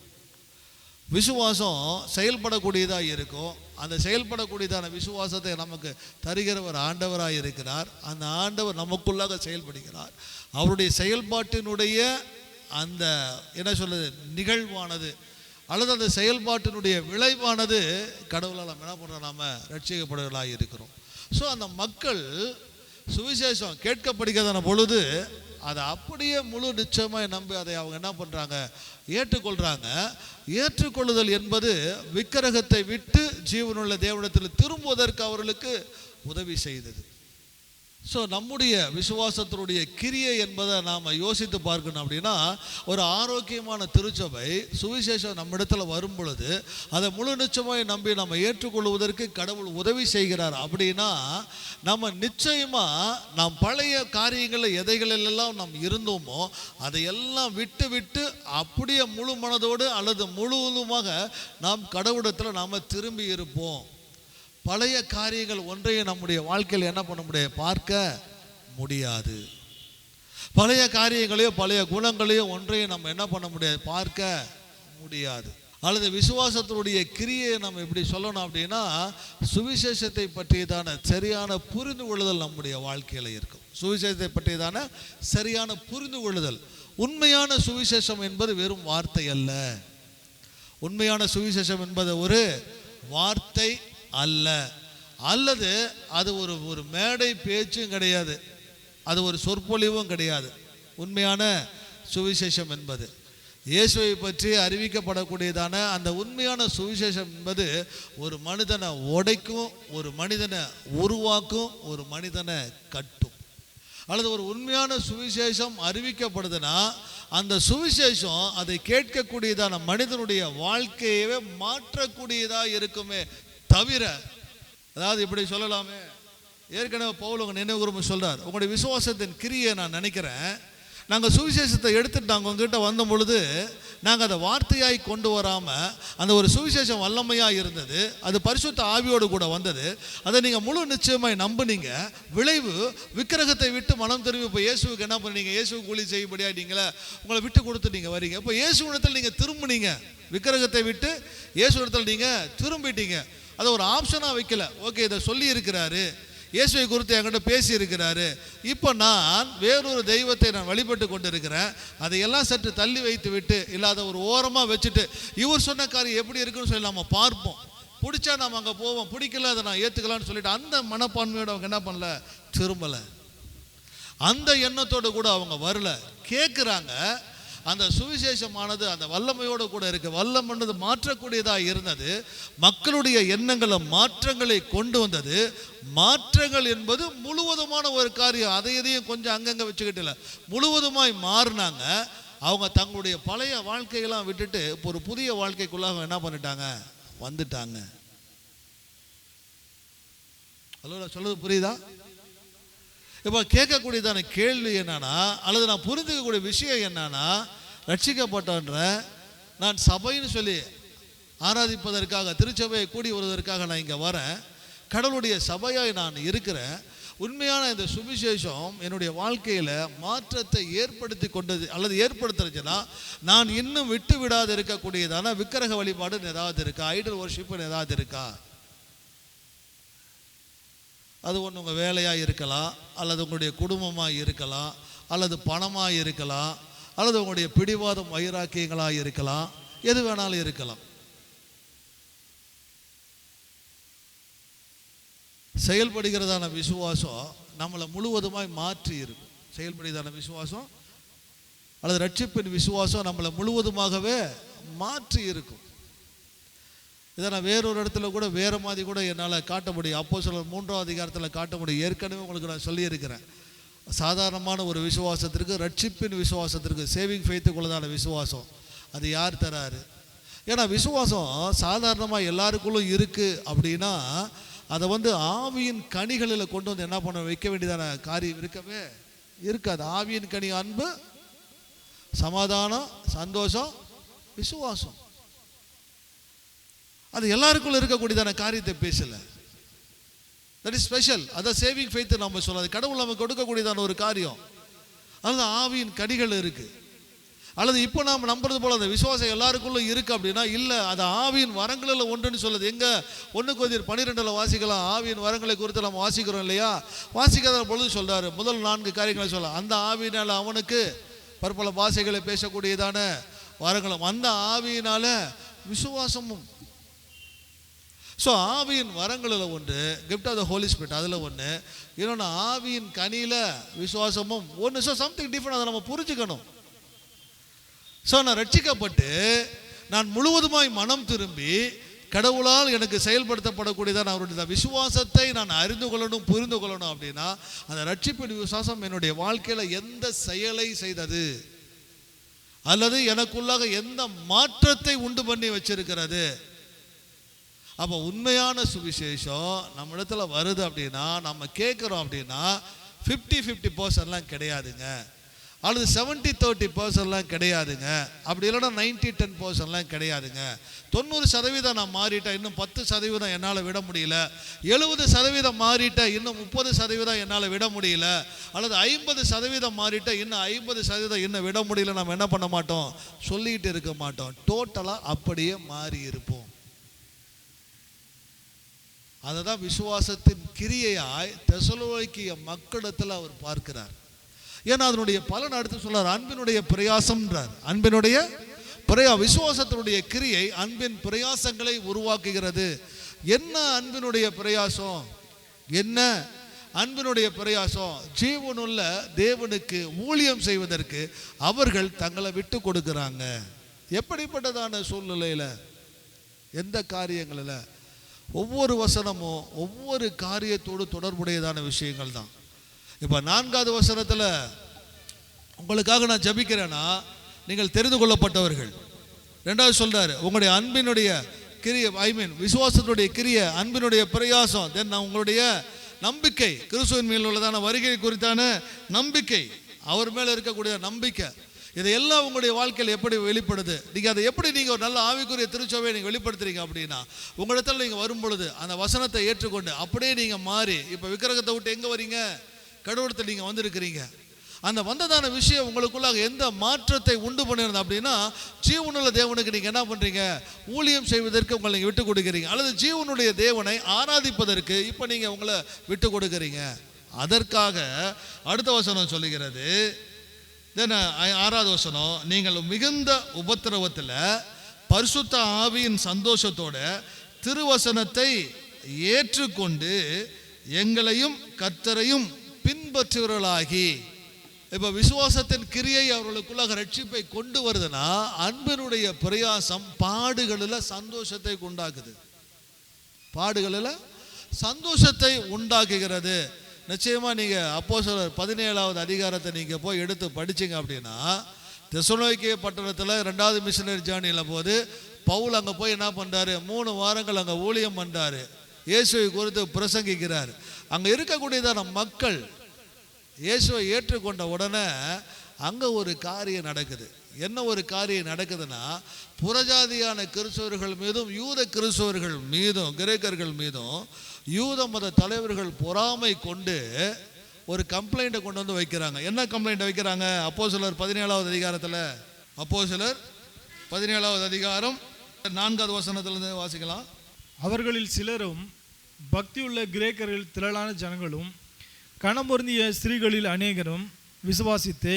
விசுவாசம் செயல்படக்கூடியதாக இருக்கும். அந்த செயல்படக்கூடியதான விசுவாசத்தை நமக்கு தருகிறவர் ஆண்டவராக இருக்கிறார். அந்த ஆண்டவர் நமக்குள்ளாக செயல்படுகிறார். அவருடைய செயல்பாட்டினுடைய அந்த என்ன சொல்லுது நிகழ்வானது அல்லது அந்த செயல்பாட்டினுடைய விளைவானது கடவுளால் நம்ம என்ன பண்ணுறோம்? நாம் ரட்சிக்கப்படுவர்களாக இருக்கிறோம். ஸோ அந்த மக்கள் சுவிசேஷம் கேட்கப்படுகிறதான பொழுது அதை அப்படியே முழு நிச்சயமாய் நம்பி அதை அவங்க என்ன பண்ணுறாங்க, ஏற்றுக்கொள்கிறாங்க. ஏற்றுக்கொள்ளுதல் என்பது விக்கிரகத்தை விட்டு ஜீவனுள்ள தேவனிடத்தில் திரும்புவதற்கு அவர்களுக்கு உதவி செய்தது. ஸோ நம்முடைய விசுவாசத்தினுடைய கிரியை என்பதை நாம் யோசித்து பார்க்கணும். அப்படின்னா ஒரு ஆரோக்கியமான திருச்சபை சுவிசேஷம் நம்ம இடத்துல வரும் பொழுது அதை முழு நிச்சயமாய் நம்பி நம்ம ஏற்றுக்கொள்வதற்கு கடவுள் உதவி செய்கிறார். அப்படின்னா நம்ம நிச்சயமாக நாம் பழைய காரியங்களில் எதைகளெல்லாம் நாம் இருந்தோமோ அதையெல்லாம் விட்டு விட்டு அப்படியே முழு மனதோடு அல்லது முழுவதுமாக நாம் கடவுளத்தில் நாம் திரும்பி இருப்போம். பழைய காரியங்கள் ஒன்றையும் நம்முடைய வாழ்க்கையில் என்ன பண்ண முடியாது, பார்க்க முடியாது. பழைய காரியங்களையோ பழைய குணங்களையோ ஒன்றையும் நம்ம என்ன பண்ண முடியாது, பார்க்க முடியாது. அல்லது விசுவாசத்தினுடைய கிரியை நம்ம எப்படி சொல்லணும் அப்படின்னா சுவிசேஷத்தை பற்றியதான சரியான புரிந்து கொள்ளுதல் நம்முடைய வாழ்க்கையில் இருக்கும். சுவிசேஷத்தை பற்றியதான சரியான புரிந்து கொள்ளுதல். உண்மையான சுவிசேஷம் என்பது வெறும் வார்த்தை அல்ல. உண்மையான சுவிசேஷம் என்பது ஒரு வார்த்தை அல்ல, அல்லது அது ஒரு மேடை பேச்சும் கிடையாது, அது ஒரு சொற்பொழிவும் கிடையாது. உண்மையான சுவிசேஷம் என்பது இயேசுவை பற்றி அறிவிக்கப்படக்கூடியதான அந்த உண்மையான சுவிசேஷம் என்பது ஒரு மனிதனை உடைக்கும், ஒரு மனிதனை உருவாக்கும், ஒரு மனிதனை கட்டும். அல்லது ஒரு உண்மையான சுவிசேஷம் அறிவிக்கப்படுதுன்னா அந்த சுவிசேஷம் அதை கேட்கக்கூடியதான மனிதனுடைய வாழ்க்கையவே மாற்றக்கூடியதாக இருக்குமே தவிர, அதாவது இப்படி சொல்லலாமே, ஏற்கனவே பவுல் உங்கள் நினைவுகூர்ந்து சொல்கிறார், உங்களுடைய விசுவாசத்தின் கிரியை நான் நினைக்கிறேன், நாங்கள் சுவிசேஷத்தை எடுத்துட்டு நாங்கள் உங்ககிட்ட வந்த பொழுது நாங்கள் அதை வார்த்தையாய் கொண்டு வராமல் அந்த ஒரு சுவிசேஷம் வல்லமையாக இருந்தது, அது பரிசுத்த ஆவியோடு கூட வந்தது, அதை நீங்கள் முழு நிச்சயமாய் நம்புனீங்க. விளைவு விக்கிரகத்தை விட்டு மனம் திரும்பி இப்போ இயேசுவுக்கு என்ன பண்ணீங்க, இயேசுக்கு ஊழி செய்யும்படியாக நீங்களே உங்களை விட்டு கொடுத்து நீங்கள் வரீங்க. இப்போ இயேசுவிடத்தில் நீங்கள் திரும்பினீங்க, விக்கிரகத்தை விட்டு இயேசுவிடத்தில் நீங்கள் திரும்பிட்டீங்க. அதை ஒரு ஆப்ஷனாக வைக்கல. ஓகே, இதை சொல்லி இருக்கிறாரு, இயேசுவை குறித்து என்கிட்ட பேசி இருக்கிறாரு, இப்போ நான் வேறொரு தெய்வத்தை நான் வழிபட்டு கொண்டு இருக்கிறேன், அதையெல்லாம் சற்று தள்ளி வைத்து விட்டு இல்லாத ஒரு ஓரமாக வச்சுட்டு இவர் சொன்ன காரியம் எப்படி இருக்குன்னு சொல்லி நம்ம பார்ப்போம். பிடிச்சா நம்ம அங்கே போவோம், பிடிக்கல அதை நான் ஏற்றுக்கலான்னு சொல்லிட்டு அந்த மனப்பான்மையோடு அவங்க என்ன பண்ணல, திரும்பலை. அந்த எண்ணத்தோடு கூட அவங்க வரல. கேட்குறாங்க. அந்த சுவிசேஷமானது அந்த வல்லமையோடு கூட இருக்கு. வல்லமைன்றது மாற்றக்கூடியதாக இருந்தது. மக்களுடைய எண்ணங்களை மாற்றங்களை கொண்டு வந்தது. மாற்றங்கள் என்பது முழுவதுமான ஒரு காரியம். அதை எதையும் கொஞ்சம் அங்கங்கே வச்சுக்கிட்டு இல்லை, முழுவதுமாய் மாறினாங்க. அவங்க தங்களுடைய பழைய வாழ்க்கையெல்லாம் விட்டுட்டு இப்போ ஒரு புதிய வாழ்க்கைக்குள்ளாக என்ன பண்ணிட்டாங்க, வந்துட்டாங்க. ஹலோ, சொல்றது புரியுதா? இப்போ கேட்கக்கூடியதான கேள்வி என்னன்னா, அல்லது நான் புரிந்துக்கக்கூடிய விஷயம் என்னன்னா, ரட்சிக்கப்பட்டன்ற நான் சபைன்னு சொல்லி ஆராதிப்பதற்காக திருச்சபையை கூடி வருவதற்காக நான் இங்கே வரேன், கடவுளுடைய சபையாய் நான் இருக்கிறேன். உண்மையான இந்த சுவிசேஷம் என்னுடைய வாழ்க்கையில் மாற்றத்தை ஏற்படுத்தி கொண்டது அல்லது ஏற்படுத்துறதுன்னா நான் இன்னும் விட்டு விடாது இருக்கக்கூடியதான விக்கிரக வழிபாடுன்னு ஏதாவது இருக்கா, ஐடல் வர்ஷிப்னு ஏதாவது இருக்கா? அது ஒன்று உங்கள் வேலையாக இருக்கலாம், அல்லது உங்களுடைய குடும்பமாக இருக்கலாம், அல்லது பணமாக இருக்கலாம், அல்லது உங்களுடைய பிடிவாதம் வைராக்கியங்களாக இருக்கலாம், எது வேணாலும் இருக்கலாம். செயல்படுகிறதான விசுவாசம் நம்மளை முழுவதுமாய் மாற்றி இருக்கும். செயல்படுகிறதான விசுவாசம் அல்லது ரட்சிப்பின் விசுவாசம் நம்மளை முழுவதுமாகவே மாற்றி இருக்கும். இதை நான் வேறொரு இடத்துல கூட வேறு மாதிரி கூட என்னால் காட்ட முடியும். அப்போஸ்தலர் 3ஆம் அதிகாரத்தில் காட்ட முடியும். ஏற்கனவே உங்களுக்கு நான் சொல்லியிருக்கிறேன். சாதாரணமான ஒரு விசுவாசத்திற்கு, ரட்சிப்பின் விசுவாசத்திற்கு, சேவிங் ஃபெய்த்துக்குள்ளதான விசுவாசம் அது யார் தராரு? ஏன்னா விசுவாசம் சாதாரணமாக எல்லாருக்குள்ளும் இருக்குது. அப்படின்னா அதை ஆவியின் கனிகளில் கொண்டு என்ன பண்ண வைக்க வேண்டியதான காரியம் இருக்கவே இருக்காது. ஆவியின் கனி அன்பு, சமாதானம், சந்தோஷம், விசுவாசம், அது எல்லாருக்குள்ள இருக்கக்கூடியதான காரியத்தை பேசல. That is special. அதான் சேவிங் ஃபெய்த் நம்ம சொல்லாது. கடவுள் நமக்கு கொடுக்கக்கூடியதான ஒரு காரியம். அதுதான் ஆவியின் கனிகள் இருக்கு. அல்லது இப்போ நாம் நம்புறது போல அந்த விசுவாசம் எல்லாருக்குள்ள இருக்கு அப்படின்னா இல்லை, அது ஆவியின் வரங்களில் ஒன்றுன்னு சொல்லுது. எங்க 1 கொரிந்தியர் 12 வாசிக்கலாம். ஆவியின் வரங்களை குறித்து நம்ம வாசிக்கிறோம் இல்லையா? வாசிக்காத பொழுது சொல்றாரு, முதல் 4 காரியங்களை சொல்லலாம். அந்த ஆவியினால அவனுக்கு பற்பல பாஷைகளை பேசக்கூடியதான வரங்களும், அந்த ஆவியினால விசுவாசமும். ஸோ ஆவியின் வரங்களில் ஒன்று gift of the Holy Spirit அதில் ஒன்று, இன்னொன்று ஆவியின் கனியில் விசுவாசமும் ஒன்று. ஸோ சம்திங் டிஃப்ரெண்ட், அதை நம்ம புரிஞ்சுக்கணும். ஸோ நான் ரட்சிக்கப்பட்டு நான் முழுவதுமாய் மனம் திரும்பி கடவுளால் எனக்கு செயல்படுத்தப்படக்கூடியதான் அவருடைய விசுவாசத்தை நான் அறிந்து கொள்ளணும், புரிந்து கொள்ளணும். அப்படின்னா அந்த ரட்சிப்பின் விசுவாசம் என்னுடைய வாழ்க்கையில் எந்த செயலை செய்தது அல்லது எனக்குள்ளாக எந்த மாற்றத்தை உண்டு பண்ணி வச்சிருக்கிறது. அப்போ உண்மையான சுவிசேஷம் நம்ம இடத்துல வருது அப்படின்னா, நம்ம கேட்குறோம் அப்படின்னா 50-50% கிடையாதுங்க, அல்லது 70-30% கிடையாதுங்க, அப்படி இல்லைன்னா 90-10% கிடையாதுங்க. 90% நான் மாறிட்டேன், இன்னும் 10% என்னால் விட முடியல. 70% மாறிட்டேன், இன்னும் 30% என்னால் விட முடியல. அல்லது 50% மாறிட்டேன், இன்னும் 50% இன்னும் விட முடியல. நம்ம என்ன பண்ண மாட்டோம், சொல்லிக்கிட்டு இருக்க மாட்டோம். டோட்டலாக அப்படியே மாறி இருப்போம். அதை தான் விசுவாசத்தின் கிரியையாய் தெசலோனிக்கேய மக்களிடத்தில் அவர் பார்க்கிறார். ஏன்னா அதனுடைய பலன் அடுத்து சொல்றார், அன்பினுடைய பிரயாசம்ன்றார். அன்பினுடைய விசுவாசத்தினுடைய கிரியை அன்பின் பிரயாசங்களை உருவாக்குகிறது. என்ன அன்பினுடைய பிரயாசம்? என்ன அன்பினுடைய பிரயாசம்? ஜீவனுள்ள தேவனுக்கு ஊழியம் செய்வதற்கு அவர்கள் தங்களை விட்டு கொடுக்கிறாங்க. எப்படிப்பட்டதான சூழ்நிலையில், எந்த காரியங்களில்? ஒவ்வொரு வசனமும் ஒவ்வொரு காரியத்தோடு தொடர்புடையதான விஷயங்கள் தான். இப்போ 4வது வசனத்தில் உங்களுக்காக நான் ஜபிக்கிறேன்னா நீங்கள் தெரிந்து கொள்ளப்பட்டவர்கள். 2வது சொல்றாரு உங்களுடைய அன்பினுடைய கிரிய, விசுவாசத்தினுடைய கிரிய, அன்பினுடைய பிரயாசம். தென் உங்களுடைய நம்பிக்கை, கிறிஸ்துவின் மேல் உள்ளதான வருகை குறித்தான நம்பிக்கை, அவர் மேலே இருக்கக்கூடிய நம்பிக்கை, இதையெல்லாம் உங்களுடைய வாழ்க்கையில் எப்படி வெளிப்படுது? நீங்கள் அதை எப்படி நீங்கள் ஒரு நல்ல ஆவிக்குரிய திருச்சபையை நீங்கள் வெளிப்படுத்துறீங்க அப்படின்னா, உங்களிடத்தில் நீங்கள் வரும் பொழுது அந்த வசனத்தை ஏற்றுக்கொண்டு அப்படியே நீங்கள் மாறி, இப்போ விக்கிரகத்தை விட்டு எங்கே வரீங்க, கடவுளத்தில் நீங்கள் வந்திருக்கிறீங்க. அந்த வந்ததான விஷயம் உங்களுக்குள்ளாக எந்த மாற்றத்தை உண்டு பண்ணிருந்தது அப்படின்னா, ஜீவனுள்ள தேவனுக்கு நீங்கள் என்ன பண்ணுறீங்க, ஊழியம் செய்வதற்கு உங்களை நீங்கள் விட்டு கொடுக்குறீங்க. அல்லது ஜீவனுடைய தேவனை ஆராதிப்பதற்கு இப்போ நீங்கள் உங்களை விட்டு கொடுக்குறீங்க. அதற்காக அடுத்த வசனம் சொல்லுகிறது, 6வது வசனம், நீங்கள் மிகுந்த உபத்திரவத்தில் பரிசுத்த ஆவியின் சந்தோஷத்தோட திருவசனத்தை ஏற்றுக்கொண்டு எங்களையும் கர்த்தரையும் பின்பற்றுவர்களாகி. இப்போ விசுவாசத்தின் கிரியை அவர்களுக்குள்ளாக ரட்சிப்பை கொண்டு வருதுன்னா, அன்பினுடைய பிரயாசம் பாடுகளில் சந்தோஷத்தை உண்டாக்குது, பாடுகளில் சந்தோஷத்தை உண்டாக்குகிறது. நிச்சயமாக நீங்கள் அப்போஸ்தலர் 17வது அதிகாரத்தை நீங்கள் போய் எடுத்து படிச்சிங்க அப்படின்னா, தெசலோனிக்கேய பட்டணத்தில் 2வது மிஷனரி ஜேர்னியில் போது பவுல் அங்கே போய் என்ன பண்ணுறாரு, 3 வாரங்கள் அங்கே ஊழியம் பண்ணுறாரு, இயேசுவை குறித்து பிரசங்கிக்கிறார். அங்கே இருக்கக்கூடியதான மக்கள் இயேசுவை ஏற்றுக்கொண்ட உடனே அங்கே ஒரு காரியம் நடக்குது. என்ன ஒரு காரியம் நடக்குதுன்னா, புறஜாதியான கிறிஸ்தவர்கள் மீதும் யூத கிறிஸ்தவர்கள் மீதும் கிரேக்கர்கள் மீதும் யூத மத தலைவர்கள் பொறாமை கொண்டு ஒரு கம்ப்ளைண்ட்டை கொண்டு வந்து வைக்கிறாங்க. என்ன கம்ப்ளைண்ட் வைக்கிறாங்க? அப்போஸ்தலர் 17வது அதிகாரத்தில், அப்போஸ்தலர் 17வது அதிகாரம் 4வது வசனத்திலிருந்து வாசிக்கலாம். அவர்களில் சிலரும் பக்தியுள்ள கிரேக்கர்கள் திரளான ஜனங்களும் கணம்பொருந்திய ஸ்திரீகளில் அநேகரும் விசுவாசித்து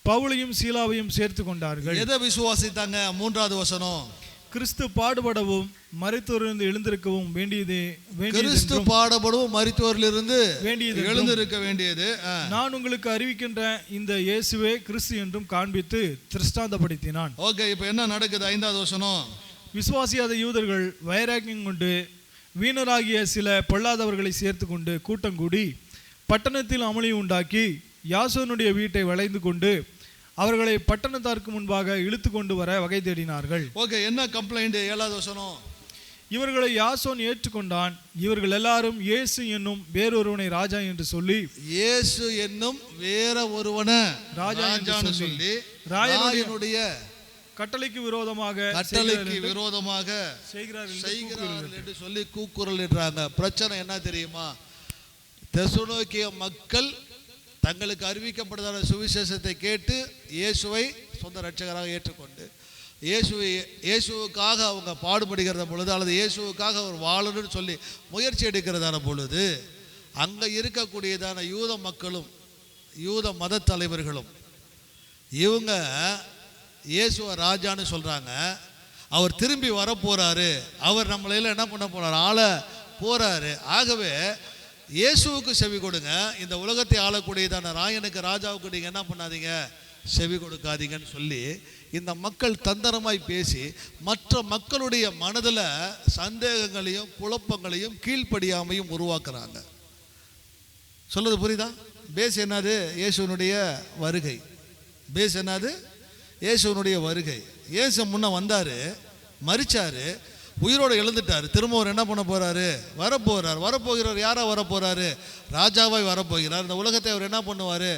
பவுலையும் சீலாவையும் சேர்த்து கொண்டார்கள். எதை விசுவாசித்தாங்க? 3வது வசனம், கிறிஸ்து பாடுபடவும் மரித்தோரிலிருந்து எழுந்திருக்கவும் வேண்டியது, கிறிஸ்து பாடுபடவும் மரித்தோரிலிருந்து எழுந்திருக்க வேண்டியது நான் உங்களுக்கு அறிவிக்கின்ற இந்த இயேசுவே கிறிஸ்து என்றும் காண்பித்து திருஷ்டாந்தப்படுத்தினான். ஓகே, இப்போ என்ன நடக்குது? 5வது வசனம், விசுவாசியாத யூதர்கள் வைராக்கியம் கொண்டு வீணராகிய சில பொல்லாதவர்களை சேர்த்து கொண்டு கூட்டம் கூடி பட்டணத்தில் அமளி உண்டாக்கி யாசோனுடைய வீட்டை வளைந்து கொண்டு அவர்களை பட்டணத்தாருக்கு முன்பாக இழுத்து கொண்டு வர வகை தேடினார்கள். ஓகே, என்ன கம்ப்ளைண்ட்? 7வது வசனம், இவர்களை யாசோன் ஏற்றுக்கொண்டான். இவர்கள் எல்லாரும் இயேசு என்னும் வேறொருவனை ராஜா என்று சொல்லி, இயேசு என்னும் வேற ஒருவனை ராஜா என்று சொல்லி ராயனுடைய கட்டளைக்கு விரோதமாக செய்கிறார்கள் என்று சொல்லி கூக்குரல் இடுறாங்க. பிரச்சனை என்ன தெரியுமா? தெசலோனிக்கேய மக்கள் தங்களுக்கு அறிவிக்கப்பட்டதான சுவிசேஷத்தை கேட்டு இயேசுவை சொந்த இரட்சகராக ஏற்றுக்கொண்டு இயேசுவுக்காக அவங்க பாடுபடுகிறத பொழுது, அல்லது இயேசுவுக்காக அவர் வாழணும்னு சொல்லி முயற்சி எடுக்கிறதான பொழுது, அங்கே இருக்கக்கூடியதான யூத மக்களும் யூத மத தலைவர்களும் இவங்க இயேசுவை ராஜான்னு சொல்கிறாங்க. அவர் திரும்பி வரப்போறாரு, அவர் நம்மளையில என்ன பண்ண போறாரு, ஆள போறாரு. ஆகவே இயேசுவுக்கு செவி கொடுங்க, இந்த உலகத்தை ஆளக்கூடியதான ராயனுக்கு ராஜாவுக்கு நீங்கள் என்ன பண்ணாதீங்க, செவி கொடுக்காதீங்கன்னு சொல்லி இந்த மக்கள் தந்திரமாய் பேசி மற்ற மக்களுடைய மனதில் சந்தேகங்களையும் குழப்பங்களையும் கீழ்ப்படியாமையும் உருவாக்குறாங்க. சொல்றது புரியுதா? பேஸ் என்னது? இயேசுனுடைய வருகை. பேஸ் என்னது? இயேசுனுடைய வருகை. இயேசு முன்ன வந்தார், மரிச்சார், உயிரோடு எழுந்துட்டார். திரும்ப அவர் என்ன பண்ண போறாரு, வரப்போறார். வரப்போகிறார். யாரா வரப்போறாரு? ராஜாவாய் வரப்போகிறார். இந்த உலகத்தை அவர் என்ன பண்ணுவார்,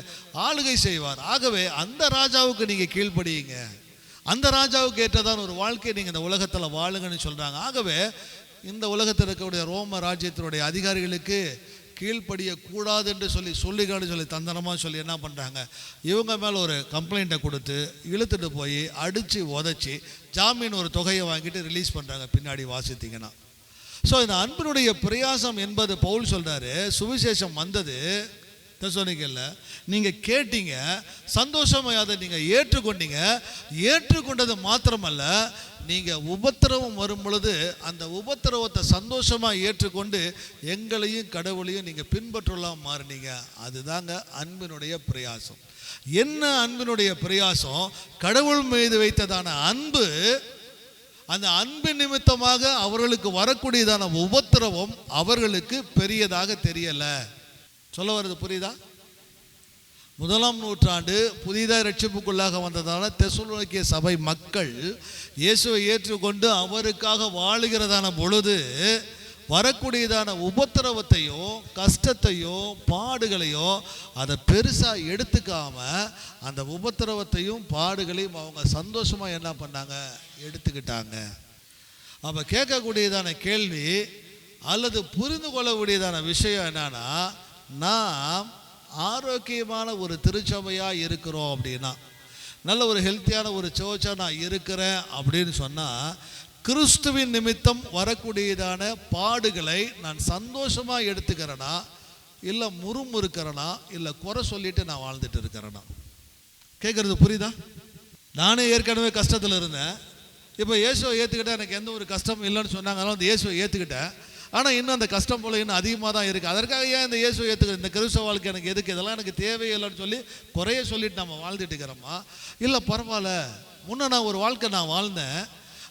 ஆளுகை செய்வார். ஆகவே அந்த ராஜாவுக்கு நீங்க கீழ்ப்படியுங்க, அந்த ராஜாவுக்கு ஏற்றதான ஒரு வாழ்க்கையை நீங்க இந்த உலகத்தில் வாழுங்கன்னு சொல்றாங்க. ஆகவே இந்த உலகத்தில் இருக்கக்கூடிய ரோம ராஜ்யத்தினுடைய அதிகாரிகளுக்கு கீழ்ப்படிய கூடாது என்று சொல்லி தந்தனமாக சொல்லி என்ன பண்ணுறாங்க, இவங்க மேலே ஒரு கம்ப்ளைண்ட்டை கொடுத்து இழுத்துட்டு போய் அடித்து உதச்சி ஜாமீன் ஒரு தொகையை வாங்கிட்டு ரிலீஸ் பண்ணுறாங்க. பின்னாடி வாசித்தீங்கன்னா ஸோ இந்த அன்பினுடைய பிரயாசம் என்பது பவுல் சொல்கிறாரு. சுவிசேஷம் வந்தது தெசலோனிக்கேல, நீங்கள் கேட்டீங்க, சந்தோஷமாக அதை நீங்கள் ஏற்றுக்கொண்டீங்க. ஏற்றுக்கொண்டது மாத்திரமல்ல, நீங்கள் உபத்திரவம் வரும் பொழுது அந்த உபத்திரவத்தை சந்தோஷமாக ஏற்றுக்கொண்டு எங்களையும் கடவுளையும் நீங்கள் பின்பற்றலாம் மாறினீங்க. அதுதாங்க அன்பினுடைய பிரயாசம். என்ன அன்பினுடைய பிரயாசம்? கடவுள் மீது வைத்ததான அன்பு. அந்த அன்பின் நிமித்தமாக அவர்களுக்கு வரக்கூடியதான உபத்திரவம் அவர்களுக்கு பெரியதாக தெரியலை. சொல்ல வருது புரியுதா? 1ஆம் நூற்றாண்டு புதிதாக ரட்சிப்புக்குள்ளாக வந்ததான தெசலோனிக்கே சபை மக்கள் இயேசுவை ஏற்றுக்கொண்டு அவருக்காக வாழுகிறதான பொழுது வரக்கூடியதான உபத்திரவத்தையோ கஷ்டத்தையோ பாடுகளையோ அதை பெருசாக எடுத்துக்காம அந்த உபத்திரவத்தையும் பாடுகளையும் அவங்க சந்தோஷமாக என்ன பண்ணாங்க, எடுத்துக்கிட்டாங்க. அப்போ கேட்கக்கூடியதான கேள்வி அல்லது புரிந்து கொள்ளக்கூடியதான விஷயம் என்னன்னா, நாம் ஆரோக்கியமான ஒரு திருச்சபையாக இருக்கிறோம் அப்படின்னா, நல்ல ஒரு ஹெல்த்தியான ஒரு சர்ச்சாக நான் இருக்கிறேன் அப்படின்னு சொன்னால், கிறிஸ்துவின் நிமித்தம் வரக்கூடியதான பாடுகளை நான் சந்தோஷமாக எடுத்துக்கிறேனா, இல்லை முறுமுறுக்கிறேனா, இல்லை குறை சொல்லிட்டு நான் வாழ்ந்துட்டு இருக்கிறேனா? கேட்குறது புரியுதா? நானே ஏற்கனவே கஷ்டத்தில் இருந்தேன். இப்போ இயேசுவை ஏற்றுக்கிட்டேன், எனக்கு எந்த ஒரு கஷ்டமும் இல்லைன்னு சொன்னாங்க. அதனால் அந்த இயேசுவை ஏற்றுக்கிட்டேன். ஆனால் இன்னும் அந்த கஷ்டம் போல இன்னும் அதிகமாக தான் இருக்குது. அதற்காக ஏன் இந்த இயேசுவை ஏற்றுக்கிறேன், இந்த கிறிஸ்தவ வாழ்க்கை எனக்கு எதுக்கு, இதெல்லாம் எனக்கு தேவையில்லைன்னு சொல்லி குறைய சொல்லிட்டு நம்ம வாழ்ந்துட்டு இருக்கிறோமா? இல்லை பரவாயில்ல, முன்னே நான் ஒரு வாழ்க்கை நான் வாழ்ந்தேன்,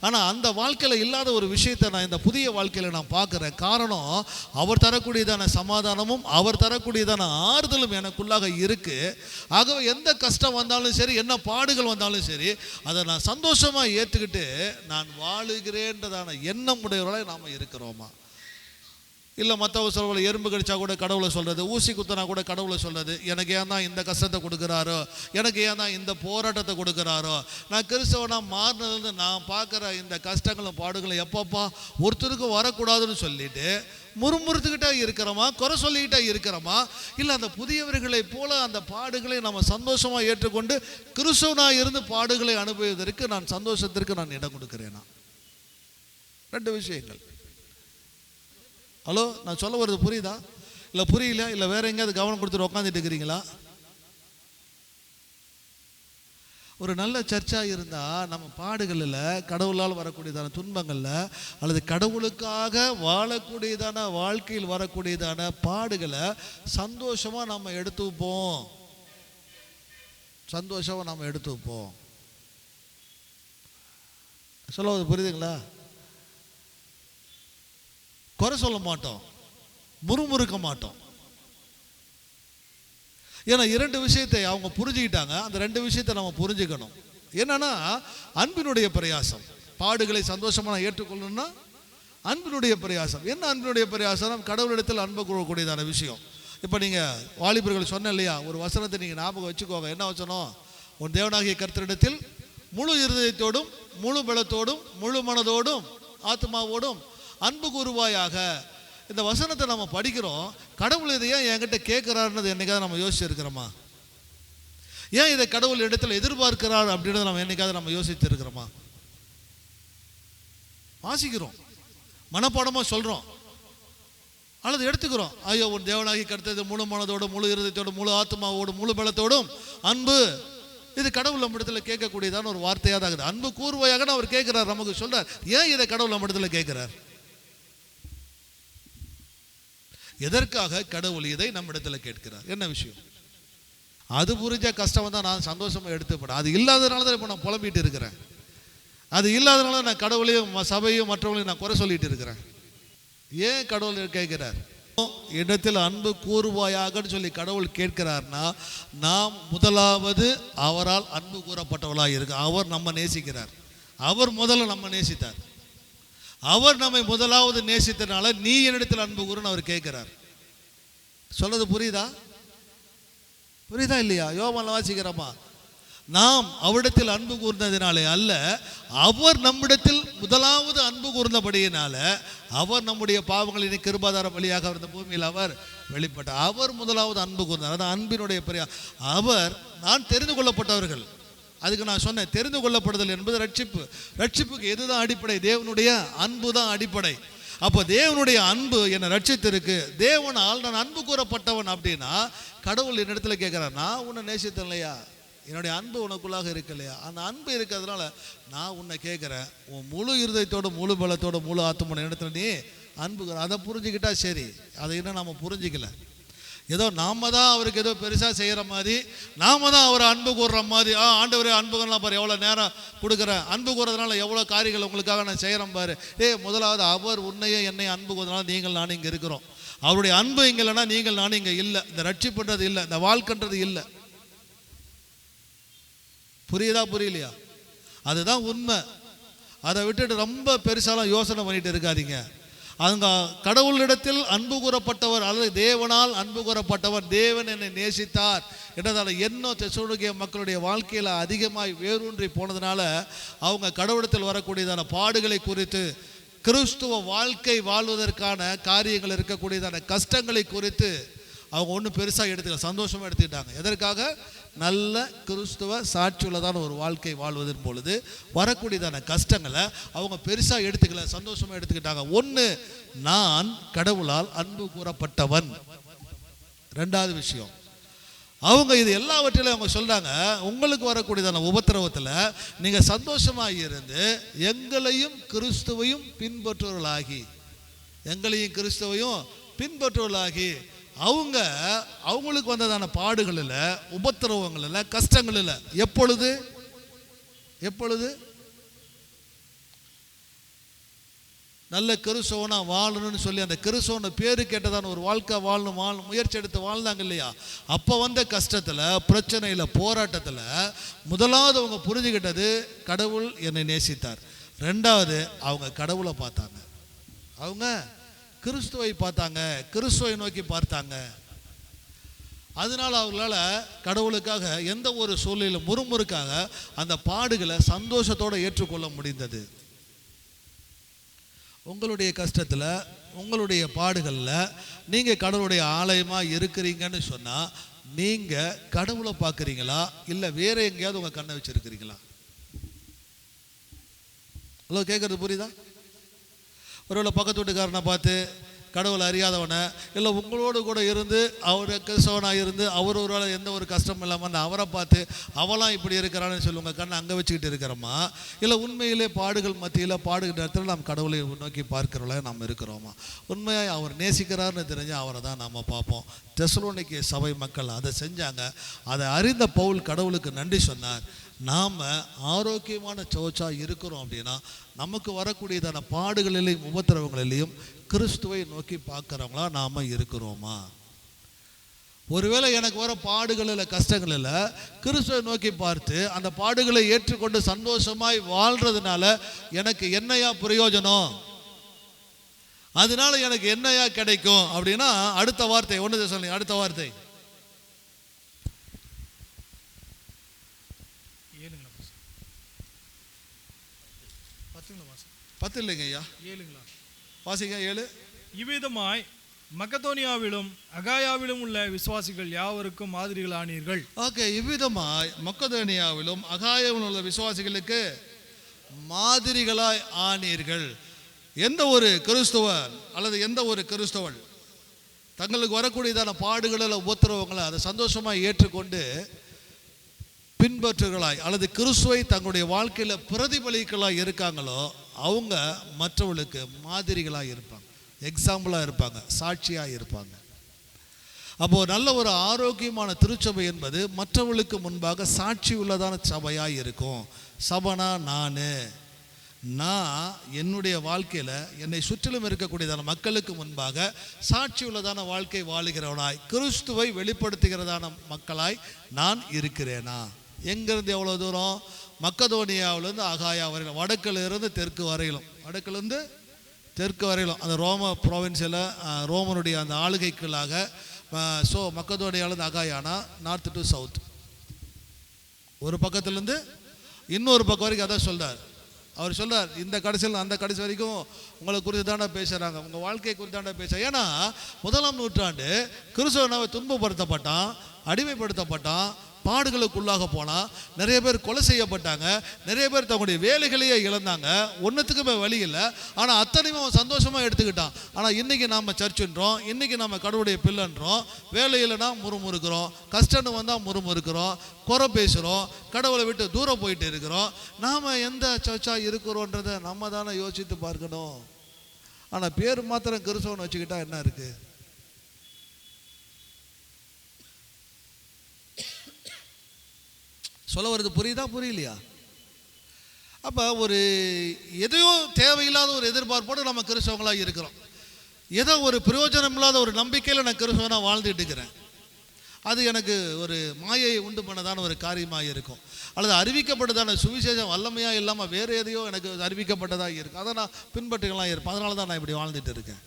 ஆனால் அந்த வாழ்க்கையில் இல்லாத ஒரு விஷயத்தை நான் இந்த புதிய வாழ்க்கையில் நான் பார்க்குறேன். காரணம், அவர் தரக்கூடியதான சமாதானமும் அவர் தரக்கூடியதான ஆறுதலும் எனக்குள்ளாக இருக்குது. ஆகவே எந்த கஷ்டம் வந்தாலும் சரி, என்ன பாடுகள் வந்தாலும் சரி, அதை நான் சந்தோஷமாக ஏற்றுக்கிட்டு நான் வாழுகிறேன்றதான எண்ணம் உடையவர்களாக நாம் இருக்கிறோமா? இல்லை மற்றவங்க சொல்கிற எறும்பு கடிச்சா கூட கடவுளை சொல்கிறது, ஊசி குத்தினா கூட கடவுளை சொல்கிறது, எனக்கு ஏன் தான் இந்த கஷ்டத்தை கொடுக்குறாரோ, எனக்கு ஏன் தான் இந்த போராட்டத்தை கொடுக்குறாரோ, நான் கிறிஸ்தவனாக மாறினதுலேருந்து நான் பார்க்குற இந்த கஷ்டங்களும் பாடுகளும் எப்பப்பா ஒருத்தருக்கும் வரக்கூடாதுன்னு சொல்லிட்டு முறுமுறுத்துக்கிட்டே இருக்கிறோமா, குறை சொல்லிக்கிட்டே இருக்கிறோமா? இல்லை அந்த புதியவர்களை போல அந்த பாடுகளை நம்ம சந்தோஷமாக ஏற்றுக்கொண்டு கிறிஸ்தவனாக இருந்து பாடுகளை அனுபவிப்பதற்கு நான் சந்தோஷத்திற்கு நான் இடம் கொடுக்குறேனா? ரெண்டு விஷயங்கள். ஹலோ, நான் சொல்ல வருது புரியுதா? இல்லை புரியல, இல்லை வேற எங்கேயாவது கவனம் கொடுத்துட்டு உட்காந்துட்டு இருக்கிறீங்களா? ஒரு நல்ல சர்ச்சாக இருந்தால் நம்ம பாடுகளில், கடவுளால் வரக்கூடியதான துன்பங்களில், அல்லது கடவுளுக்காக வாழக்கூடியதான வாழ்க்கையில் வரக்கூடியதான பாடுகளை சந்தோஷமாக நம்ம எடுத்து வைப்போம். சந்தோஷமாக நம்ம எடுத்து வைப்போம். சொல்ல புரியுதுங்களா? குறை சொல்ல மாட்டோம், முறுமுறுக்க மாட்டோம். ஏன்னா இரண்டு விஷயத்தை அவங்க புரிஞ்சுக்கிட்டாங்க. அந்த ரெண்டு விஷயத்தை நம்ம புரிஞ்சுக்கணும். என்னன்னா, அன்பினுடைய பிரயாசம். பாடுகளை சந்தோஷமாக ஏற்றுக்கொள்ளணும்னா அன்பினுடைய பிரயாசம். என்ன அன்பினுடைய பிரயாசம்? கடவுளிடத்தில் அன்பு கூடக்கூடியதான விஷயம். இப்போ நீங்கள் வாலிபர்கள் சொன்ன இல்லையா, ஒரு வசனத்தை நீங்கள் ஞாபகம் வச்சுக்கோங்க. என்ன வசனம்? உன் தேவனாகிய கர்த்தரிடத்தில் முழு இருதயத்தோடும் முழு பலத்தோடும் முழு மனதோடும் ஆத்மாவோடும் அன்பு கூறுவாயாக. இந்த வசனத்தை நம்ம படிக்கிறோம். கடவுள் இதை ஏன் என்கிட்ட கேட்கிறாருன்றது என்னைக்காவது நம்ம யோசிச்சிருக்கிறோமா? ஏன் இதை கடவுள் இடத்துல எதிர்பார்க்கிறார் அப்படின்றத நம்ம என்னைக்காவது நம்ம யோசித்து இருக்கிறோமா? வாசிக்கிறோம், மனப்பாடமாக சொல்கிறோம், அல்லது எடுத்துக்கிறோம். ஐயோ, உன் தேவனாகி கர்த்தரிடத்தில் முழு மனதோடும் முழு இருதயத்தோடும் முழு ஆத்மாவோடும் முழு பலத்தோடும் அன்பு. இது கடவுள் நம்மிடத்துல கேட்கக்கூடியதான ஒரு வார்த்தையாக தான் இருக்குது. அன்பு கூர்வையாக அவர் கேட்கிறார், நமக்கு சொல்றார். ஏன் இதை கடவுள் நம்மிடத்துல கேட்கிறார்? எதற்காக கடவுள் இதை நம்மிடத்துல கேட்கிறார்? என்ன விஷயம்? அது புரிஞ்ச கஷ்டம் தான் நான் சந்தோஷமா எடுத்துப்பேன். அது இல்லாததுனால தான் இப்போ நான் புலம்பிட்டு இருக்கிறேன். அது இல்லாததுனால நான் கடவுளையும் சபையும் மற்றவங்களையும் நான் குறை சொல்லிட்டு இருக்கிறேன். ஏன் கடவுள் கேட்கிறார்? இடத்தில் அன்பு கூறுவாயாகன்னு சொல்லி கடவுள் கேட்கிறார்னா, நாம் முதலாவது அவரால் அன்பு கூறப்பட்டவளாக இருக்கு. அவர் நம்ம நேசிக்கிறார். அவர் முதல்ல நம்ம நேசித்தார். அவர் நம்மை முதலாவது நேசித்தனால நீ என்னிடத்தில் அன்பு கூறுன்னு அவர் கேட்கிறார். சொல்றது புரியுதா? புரியுதா இல்லையா? யோவான்ல வாசிக்கிறோமா? நாம் அவரிடத்தில் அன்பு கூர்ந்ததினாலே அல்ல, அவர் நம்மிடத்தில் முதலாவது அன்பு கூர்ந்தபடியினால அவர் நம்முடைய பாவங்களின் கிருபாதார வழியாக இருந்த பூமியில் அவர் வெளிப்பட்டார். அவர் முதலாவது அன்பு கூர்ந்தார். அது அன்பினுடைய பெரிய. அவர் நான் தெரிந்து கொள்ளப்பட்டவர்கள். அதுக்கு நான் சொன்னேன், தெரிந்து கொள்ளப்படுதல் என்பது ரட்சிப்பு. ரட்சிப்புக்கு எதுதான் அடிப்படை? தேவனுடைய அன்பு தான் அடிப்படை. அப்போ தேவனுடைய அன்பு என்னை ரட்சித்திருக்கு. தேவனால் நான் அன்பு கூறப்பட்டவன் அப்படின்னா கடவுள் என்னிடத்துல கேட்கிறார், நான் உன்னை நேசித்தேன் இல்லையா? என்னுடைய அன்பு உனக்குள்ளாக இருக்கு இல்லையா? அந்த அன்பு இருக்கிறதுனால நான் உன்னை கேட்குறேன், உன் முழு இருதயத்தோட முழு பலத்தோட முழு ஆத்மனை இடத்துல நீ அன்பு. அதை புரிஞ்சுக்கிட்டா சரி. அதை இன்னும் நம்ம புரிஞ்சிக்கல. ஏதோ நாம தான் அவருக்கு ஏதோ பெருசாக செய்கிற மாதிரி, நாம தான் அவரை அன்பு கூறுற மாதிரி. ஆண்டவரே அன்புகள்லாம் பாரு, எவ்வளோ நேரம் கொடுக்குறேன், அன்பு கூறதுனால எவ்வளோ காரியங்கள் உங்களுக்காக நான் செய்கிறேன் பாரு. முதலாவது அவர் உன்னையே என்னை அன்பு கூறதுனால நீங்கள் நானும் இங்கே இருக்கிறோம். அவருடைய அன்பு இங்கே இல்லைன்னா நீங்கள் நானும் இங்கே இல்லை. இந்த ரட்சிப்புன்றது இல்லை, இந்த வாழ்க்கைன்றது இல்லை. புரியுதா புரியலையா? அதுதான் உண்மை. அதை விட்டுட்டு ரொம்ப பெருசாலாம் யோசனை பண்ணிட்டு இருக்காதீங்க. அங்க கடவுளிடத்தில் அன்பு கூறப்பட்டவர் அல்லது தேவனால் அன்பு கூறப்பட்டவர், தேவன் என்னை நேசித்தார் என்றதால் என்ன தெசலோனிக்கே மக்களுடைய வாழ்க்கையில் அதிகமாய் வேரூன்றி போனதுனால அவங்க கடவுளிடத்தில் வரக்கூடியதான பாடுகளை குறித்து, கிறிஸ்துவ வாழ்க்கை வாழ்வதற்கான காரியங்கள் இருக்கக்கூடியதான கஷ்டங்களை குறித்து அவங்க ஒன்றும் பெருசாக எடுத்துக்கல, சந்தோஷமாக எடுத்துக்கிட்டாங்க. எதற்காக? நல்ல கிறிஸ்துவ சாட்சியுள்ளதான ஒரு வாழ்க்கை வாழ்வதன் பொழுது வரக்கூடியதான கஷ்டங்களை அவங்க பெருசாக எடுத்துக்கல, சந்தோஷமாக எடுத்துக்கிட்டாங்க. ஒன்று, நான் கடவுளால் அன்பு கூறப்பட்டவன். ரெண்டாவது விஷயம், அவங்க இது எல்லாவற்றிலும் அவங்க சொல்றாங்க, உங்களுக்கு வரக்கூடியதான உபத்திரவத்தில் நீங்கள் சந்தோஷமாக இருந்து எங்களையும் கிறிஸ்துவையும் பின்பற்றுவர்களாகி, எங்களையும் கிறிஸ்துவையும் பின்பற்றுவர்களாகி அவங்களுக்கு வந்ததான பாடுகளில், உபத்திரவங்களில், கஷ்டங்களில் எப்பொழுது நல்ல கிறிஸ்தவனா வாழணும்னு சொல்லி அந்த கிறிஸ்தவன பேரு கேட்டதான ஒரு வாழ்க்கை வாழணும் முயற்சி எடுத்து வாழ்ந்தாங்க இல்லையா? அப்போ வந்த கஷ்டத்தில், பிரச்சனையில், போராட்டத்தில் முதலாவது அவங்க புரிஞ்சுக்கிட்டது கடவுள் என்னை நேசித்தார். ரெண்டாவது, அவங்க கடவுளை பார்த்தாங்க, அவங்க கிறிஸ்துவை பார்த்தாங்க, கிறிஸ்துவை நோக்கி பார்த்தாங்க. அதனால அவங்களால கடவுளுக்காக எந்த ஒரு சூழ்நிலையிலும் முறுமுறுக்காக அந்த பாடுகளை சந்தோஷத்தோடு ஏற்றுக்கொள்ள முடிந்தது. உங்களுடைய கஷ்டத்தில், உங்களுடைய பாடுகளில் நீங்கள் கடவுளுடைய ஆலயமாக இருக்கிறீங்கன்னு சொன்னால் நீங்கள் கடவுளை பார்க்குறீங்களா இல்லை வேற எங்கேயாவது உங்கள் கண்ணை வச்சுருக்கிறீங்களா? ஹலோ, கேட்குறது புரியுதா? ஒருவேளை பக்கத்து வீட்டுக்காரனை பார்த்து கடவுளை அறியாதவனை, இல்லை உங்களோடு கூட இருந்து அவர் கிறிஸ்தவனாக இருந்து அவர் ஒரு வேளை எந்த ஒரு கஷ்டமும் இல்லாமல் அவரை பார்த்து அவளாம் இப்படி இருக்கிறான்னு சொல்லி உங்கள் கண்ணை அங்கே வச்சுக்கிட்டு இருக்கிறோமா? இல்லை உண்மையிலே பாடுகள் மத்தியில் பாடுகிற இடத்துல நாம் கடவுளை நோக்கி பார்க்கிறவள நாம் இருக்கிறோமா? உண்மையாக அவர் நேசிக்கிறார்னு தெரிஞ்சு அவரை தான் நாம் பார்ப்போம். தெசலோனிக்கே சபை மக்கள் அதை செஞ்சாங்க. அதை அறிந்த பவுல் கடவுளுக்கு நன்றி சொன்னார். நாம் ஆரோக்கியமான சோச்சாக இருக்கிறோம் அப்படின்னா நமக்கு வரக்கூடியதான பாடுகளிலையும் உபத்திரவங்களிலையும் கிறிஸ்துவை நோக்கி பார்க்குறவங்களா நாம் இருக்கிறோமா? ஒருவேளை எனக்கு வர பாடுகளில், கஷ்டங்களில் கிறிஸ்துவை நோக்கி பார்த்து அந்த பாடுகளை ஏற்றுக்கொண்டு சந்தோஷமாய் வாழ்றதுனால எனக்கு என்னையா பிரயோஜனம், அதனால எனக்கு என்னையா கிடைக்கும் அப்படின்னா அடுத்த வார்த்தை ஒன்று சொல்லுங்க. அடுத்த வார்த்தை பத்து இல்லைங்க ஐயா, 7ங்களா? வாசிங்க 7. இவ்விதமாய் மக்கதோனியாவிலும் அகாயாவிலும் உள்ள விசுவாசிகள் யாவருக்கும் மாதிரிகள் ஆனீர்கள். ஓகே, இவ்விதமாய் மக்கதோனியாவிலும் அகாயாவிலும் உள்ள விசுவாசிகளுக்கு மாதிரிகளாய் ஆனீர்கள். எந்த ஒரு கிறிஸ்துவன் அல்லது எந்த ஒரு கிறிஸ்தவன் தங்களுக்கு வரக்கூடியதான பாடுகளில், உபத்திரவங்களை அதை சந்தோஷமாக ஏற்றுக்கொண்டு பின்பற்றுகளாய் அல்லது கிறிஸ்துவை தங்களுடைய வாழ்க்கையில் பிரதிபலிக்கலாய் இருக்காங்களோ அவங்க மற்றவர்களுக்கு மாதிரிகளாக இருப்பாங்க, எக்ஸாம்பிளாக இருப்பாங்க, சாட்சியாக இருப்பாங்க. அப்போது நல்ல ஒரு ஆரோக்கியமான திருச்சபை என்பது மற்றவர்களுக்கு முன்பாக சாட்சி உள்ளதான சபையாக இருக்கும். சபைனா நான் என்னுடைய வாழ்க்கையில் என்னை சுற்றிலும் இருக்கக்கூடியதான மக்களுக்கு முன்பாக சாட்சி உள்ளதான வாழ்க்கை வாழுகிறவனாய் கிறிஸ்துவை வெளிப்படுத்துகிறதான மக்களாய் நான் இருக்கிறேனா? எங்கேருந்து எவ்வளோ தூரம்? மக்கதோனியாவிலேருந்து அகாயா வரையிலும், வடக்கிலிருந்து தெற்கு வரையிலும், வடக்கிலிருந்து தெற்கு வரையிலும் அந்த ரோம ப்ரோவின்ஸில் ரோமனுடைய அந்த ஆளுகைக்குள்ளாக. ஸோ மக்கதோனியாவிலேருந்து அகாயானா நார்த் டு சவுத், ஒரு பக்கத்துலேருந்து இன்னொரு பக்கம் வரைக்கும். அதான் சொல்கிறார். அவர் சொல்கிறார், இந்த கடைசியில் அந்த கடைசி வரைக்கும் உங்களை குறித்து தாண்டா பேசுகிறாங்க, உங்கள் வாழ்க்கையை குறித்து தாண்டா பேசுகிறாங்க. ஏன்னா 1ஆம் நூற்றாண்டு கிறிஸ்தவனாவை துன்பப்படுத்தப்பட்டான், அடிமைப்படுத்தப்பட்டான், பாடுகளுக்குள்ளாக போனால், நிறைய பேர் கொலை செய்யப்பட்டாங்க, நிறைய பேர் தங்களுடைய வேலைகளையே இழந்தாங்க, ஒன்றுத்துக்குமே வழி இல்லை. ஆனால் அத்தனையும் அவன் சந்தோஷமாக எடுத்துக்கிட்டான். ஆனால் இன்றைக்கி நாம் சர்ச்சுன்றோம், இன்றைக்கி நம்ம கடவுளுடைய பிள்ளைன்றோம், வேலை இல்லைனா முறுமுறுக்கிறோம், கஷ்டம்னு வந்தால் முறுமுறுக்கிறோம், குறை பேசுகிறோம், கடவுளை விட்டு தூரம் போயிட்டு இருக்கிறோம். நாம் எந்த சர்ச்சாக இருக்கிறோன்றதை நம்ம தானே யோசித்து பார்க்கணும். ஆனால் பேர் மாத்திரம் கிறிஸ்தவன் வச்சுக்கிட்டா என்ன இருக்குது? சொல்ல வருது புரியுதா, புரியலையா? அப்போ ஒரு எதையும் தேவையில்லாத ஒரு எதிர்பார்ப்போடு நம்ம கிறிஸ்தவங்களாக இருக்கிறோம். ஏதோ ஒரு பிரயோஜனம் இல்லாத ஒரு நம்பிக்கையில் நான் கிறிஸ்தவனாக வாழ்ந்துட்டு இருக்கிறேன். அது எனக்கு ஒரு மாயை உண்டு பண்ணதான ஒரு காரியமாக இருக்கும். அல்லது அறிவிக்கப்பட்டதான சுவிசேஷம் வல்லமையாக இல்லாமல் வேறு எதையோ எனக்கு அறிவிக்கப்பட்டதாக இருக்கும், அதை நான் பின்பற்றுகளாக இருப்பேன். அதனால தான் நான் இப்படி வாழ்ந்துட்டு இருக்கேன்.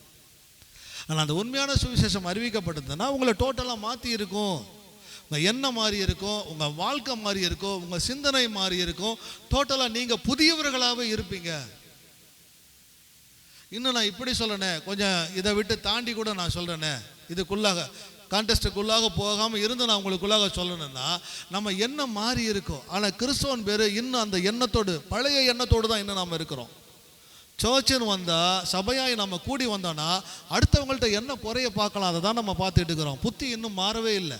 ஆனால் அந்த உண்மையான சுவிசேஷம் அறிவிக்கப்பட்டதுன்னா உங்களை டோட்டலாக மாற்றி இருக்கும். உங்கள் எண்ணம் மாறி இருக்கும், உங்கள் வாழ்க்கை மாறி இருக்கும், உங்கள் சிந்தனை மாறி இருக்கும். டோட்டலாக நீங்கள் புதியவர்களாகவே இருப்பீங்க. இன்னும் நான் இப்படி சொல்கிறேனே, கொஞ்சம் இதை விட்டு தாண்டி கூட நான் சொல்கிறேனே, இதுக்குள்ளாக கான்டெஸ்ட்டுக்குள்ளாக போகாமல் இருந்து நான் உங்களுக்குள்ளாக சொல்லணும்னா, நம்ம எண்ணம் மாறி இருக்கும். ஆனால் கிறிஸ்தவன் பேர் இன்னும் அந்த எண்ணத்தோடு, பழைய எண்ணத்தோடு தான் இன்னும் நாம் இருக்கிறோம். சர்ச்சுன்னு வந்தால், சபையாய் நம்ம கூடி வந்தோன்னா அடுத்தவங்கள்ட்ட என்ன குறைய பார்க்கலாம், அதை தான் நம்ம பார்த்துட்டு இருக்கிறோம். புத்தி இன்னும் மாறவே இல்லை.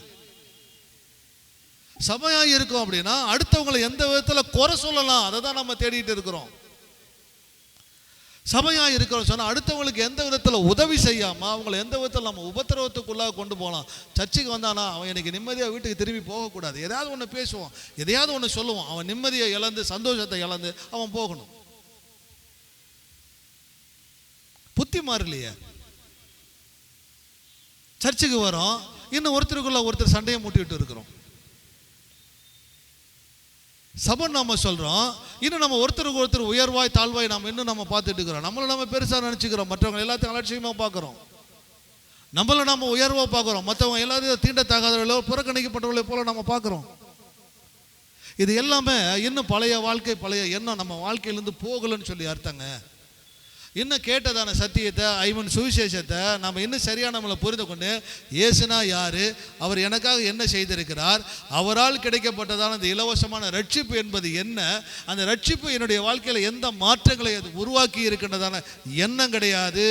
சபையாக இருக்கும் அப்படின்னா அடுத்தவங்களை எந்த விதத்தில் குறை சொல்லலாம், அதை தான் நம்ம தேடிட்டு இருக்கிறோம். சபையாக இருக்கிறோம் சொன்னால் அடுத்தவங்களுக்கு எந்த விதத்தில் உதவி செய்யாமல் அவங்களை எந்த விதத்தில் நம்ம உபத்திரவத்துக்குள்ளாக கொண்டு போகலாம். சர்ச்சுக்கு வந்தானா அவன் எனக்கு நிம்மதியாக வீட்டுக்கு திரும்பி போகக்கூடாது. எதையாவது ஒன்று பேசுவான், எதையாவது ஒன்று சொல்லுவான், அவன் நிம்மதியை இழந்து சந்தோஷத்தை இழந்து அவன் போகணும். புத்தி மாறலையே. சர்ச்சுக்கு வரோம், இன்னும் ஒருத்தருக்குள்ள ஒருத்தர் சண்டையை மூட்டிட்டு இருக்கிறோம். சபை நாம சொல்கிறோம், இன்னும் நம்ம ஒருத்தருக்கு ஒருத்தர் உயர்வாய் தாழ்வாய் நாம் இன்னும் நம்ம பார்த்துட்டு இருக்கிறோம். நம்மளை நம்ம பெருசாக நினச்சிக்கிறோம், மற்றவங்க எல்லாத்தையும் அலட்சியமாக பார்க்குறோம். நம்மளை நம்ம உயர்வாக பார்க்குறோம், மற்றவங்க எல்லாத்தையும் தீண்டத்தகாதவர்களோ புறக்கணிக்கப்பட்டவர்களோ போல நம்ம பார்க்குறோம். இது எல்லாமே இன்னும் பழைய வாழ்க்கை, பழைய எண்ணம் நம்ம வாழ்க்கையிலேருந்து போகலன்னு சொல்லி அர்த்தங்க. இன்னும் கேட்டதான சத்தியத்தை, ஐமன் சுவிசேஷத்தை நம்ம இன்னும் சரியாக நம்மளை புரிந்து கொண்டு, இயேசுனா யார், அவர் எனக்காக என்ன செய்திருக்கிறார், அவரால் கிடைக்கப்பட்டதான அந்த இலவசமான ரட்சிப்பு என்பது என்ன, அந்த ரட்சிப்பு என்னுடைய வாழ்க்கையில் எந்த மாற்றங்களை அது உருவாக்கி இருக்கின்றதான எண்ணம் கிடையாது,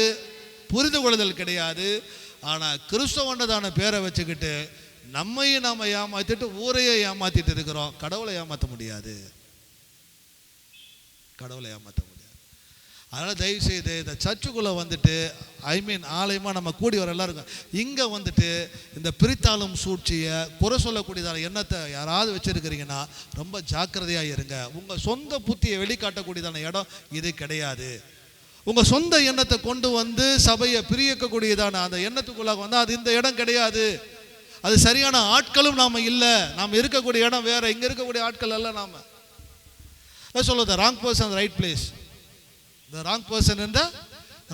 புரிந்து கொள்ளுதல் கிடையாது. ஆனால் கிறிஸ்தவன்றதான பேரை வச்சுக்கிட்டு நம்மையும் நாம் ஏமாற்றிட்டு ஊரையே ஏமாற்றிட்டு இருக்கிறோம். கடவுளை ஏமாற்ற முடியாது, கடவுளை ஏமாற்ற முடியாது. அதனால் தயவுசெய்து இந்த சர்ச்சுக்குள்ளே வந்துட்டு ஆலயமாக நம்ம கூடி வர எல்லாருக்கும் இங்கே வந்துட்டு இந்த பிரித்தாளும் சூழ்ச்சியை குறை சொல்லக்கூடியதான எண்ணத்தை யாராவது வச்சுருக்கிறீங்கன்னா ரொம்ப ஜாக்கிரதையாக இருங்க. உங்கள் சொந்த புத்தியை வெளிக்காட்டக்கூடியதான இடம் இது கிடையாது. உங்கள் சொந்த எண்ணத்தை கொண்டு வந்து சபையை பிரியக்கக்கூடியதான அந்த எண்ணத்துக்குள்ளாக வந்தால் அது இந்த இடம் கிடையாது. அது சரியான ஆட்களும் நாம் இல்லை. நாம் இருக்கக்கூடிய இடம் வேறு, இங்கே இருக்கக்கூடிய ஆட்கள் எல்லாம் நாம் சொல்லுது wrong person right place, the wrong person in the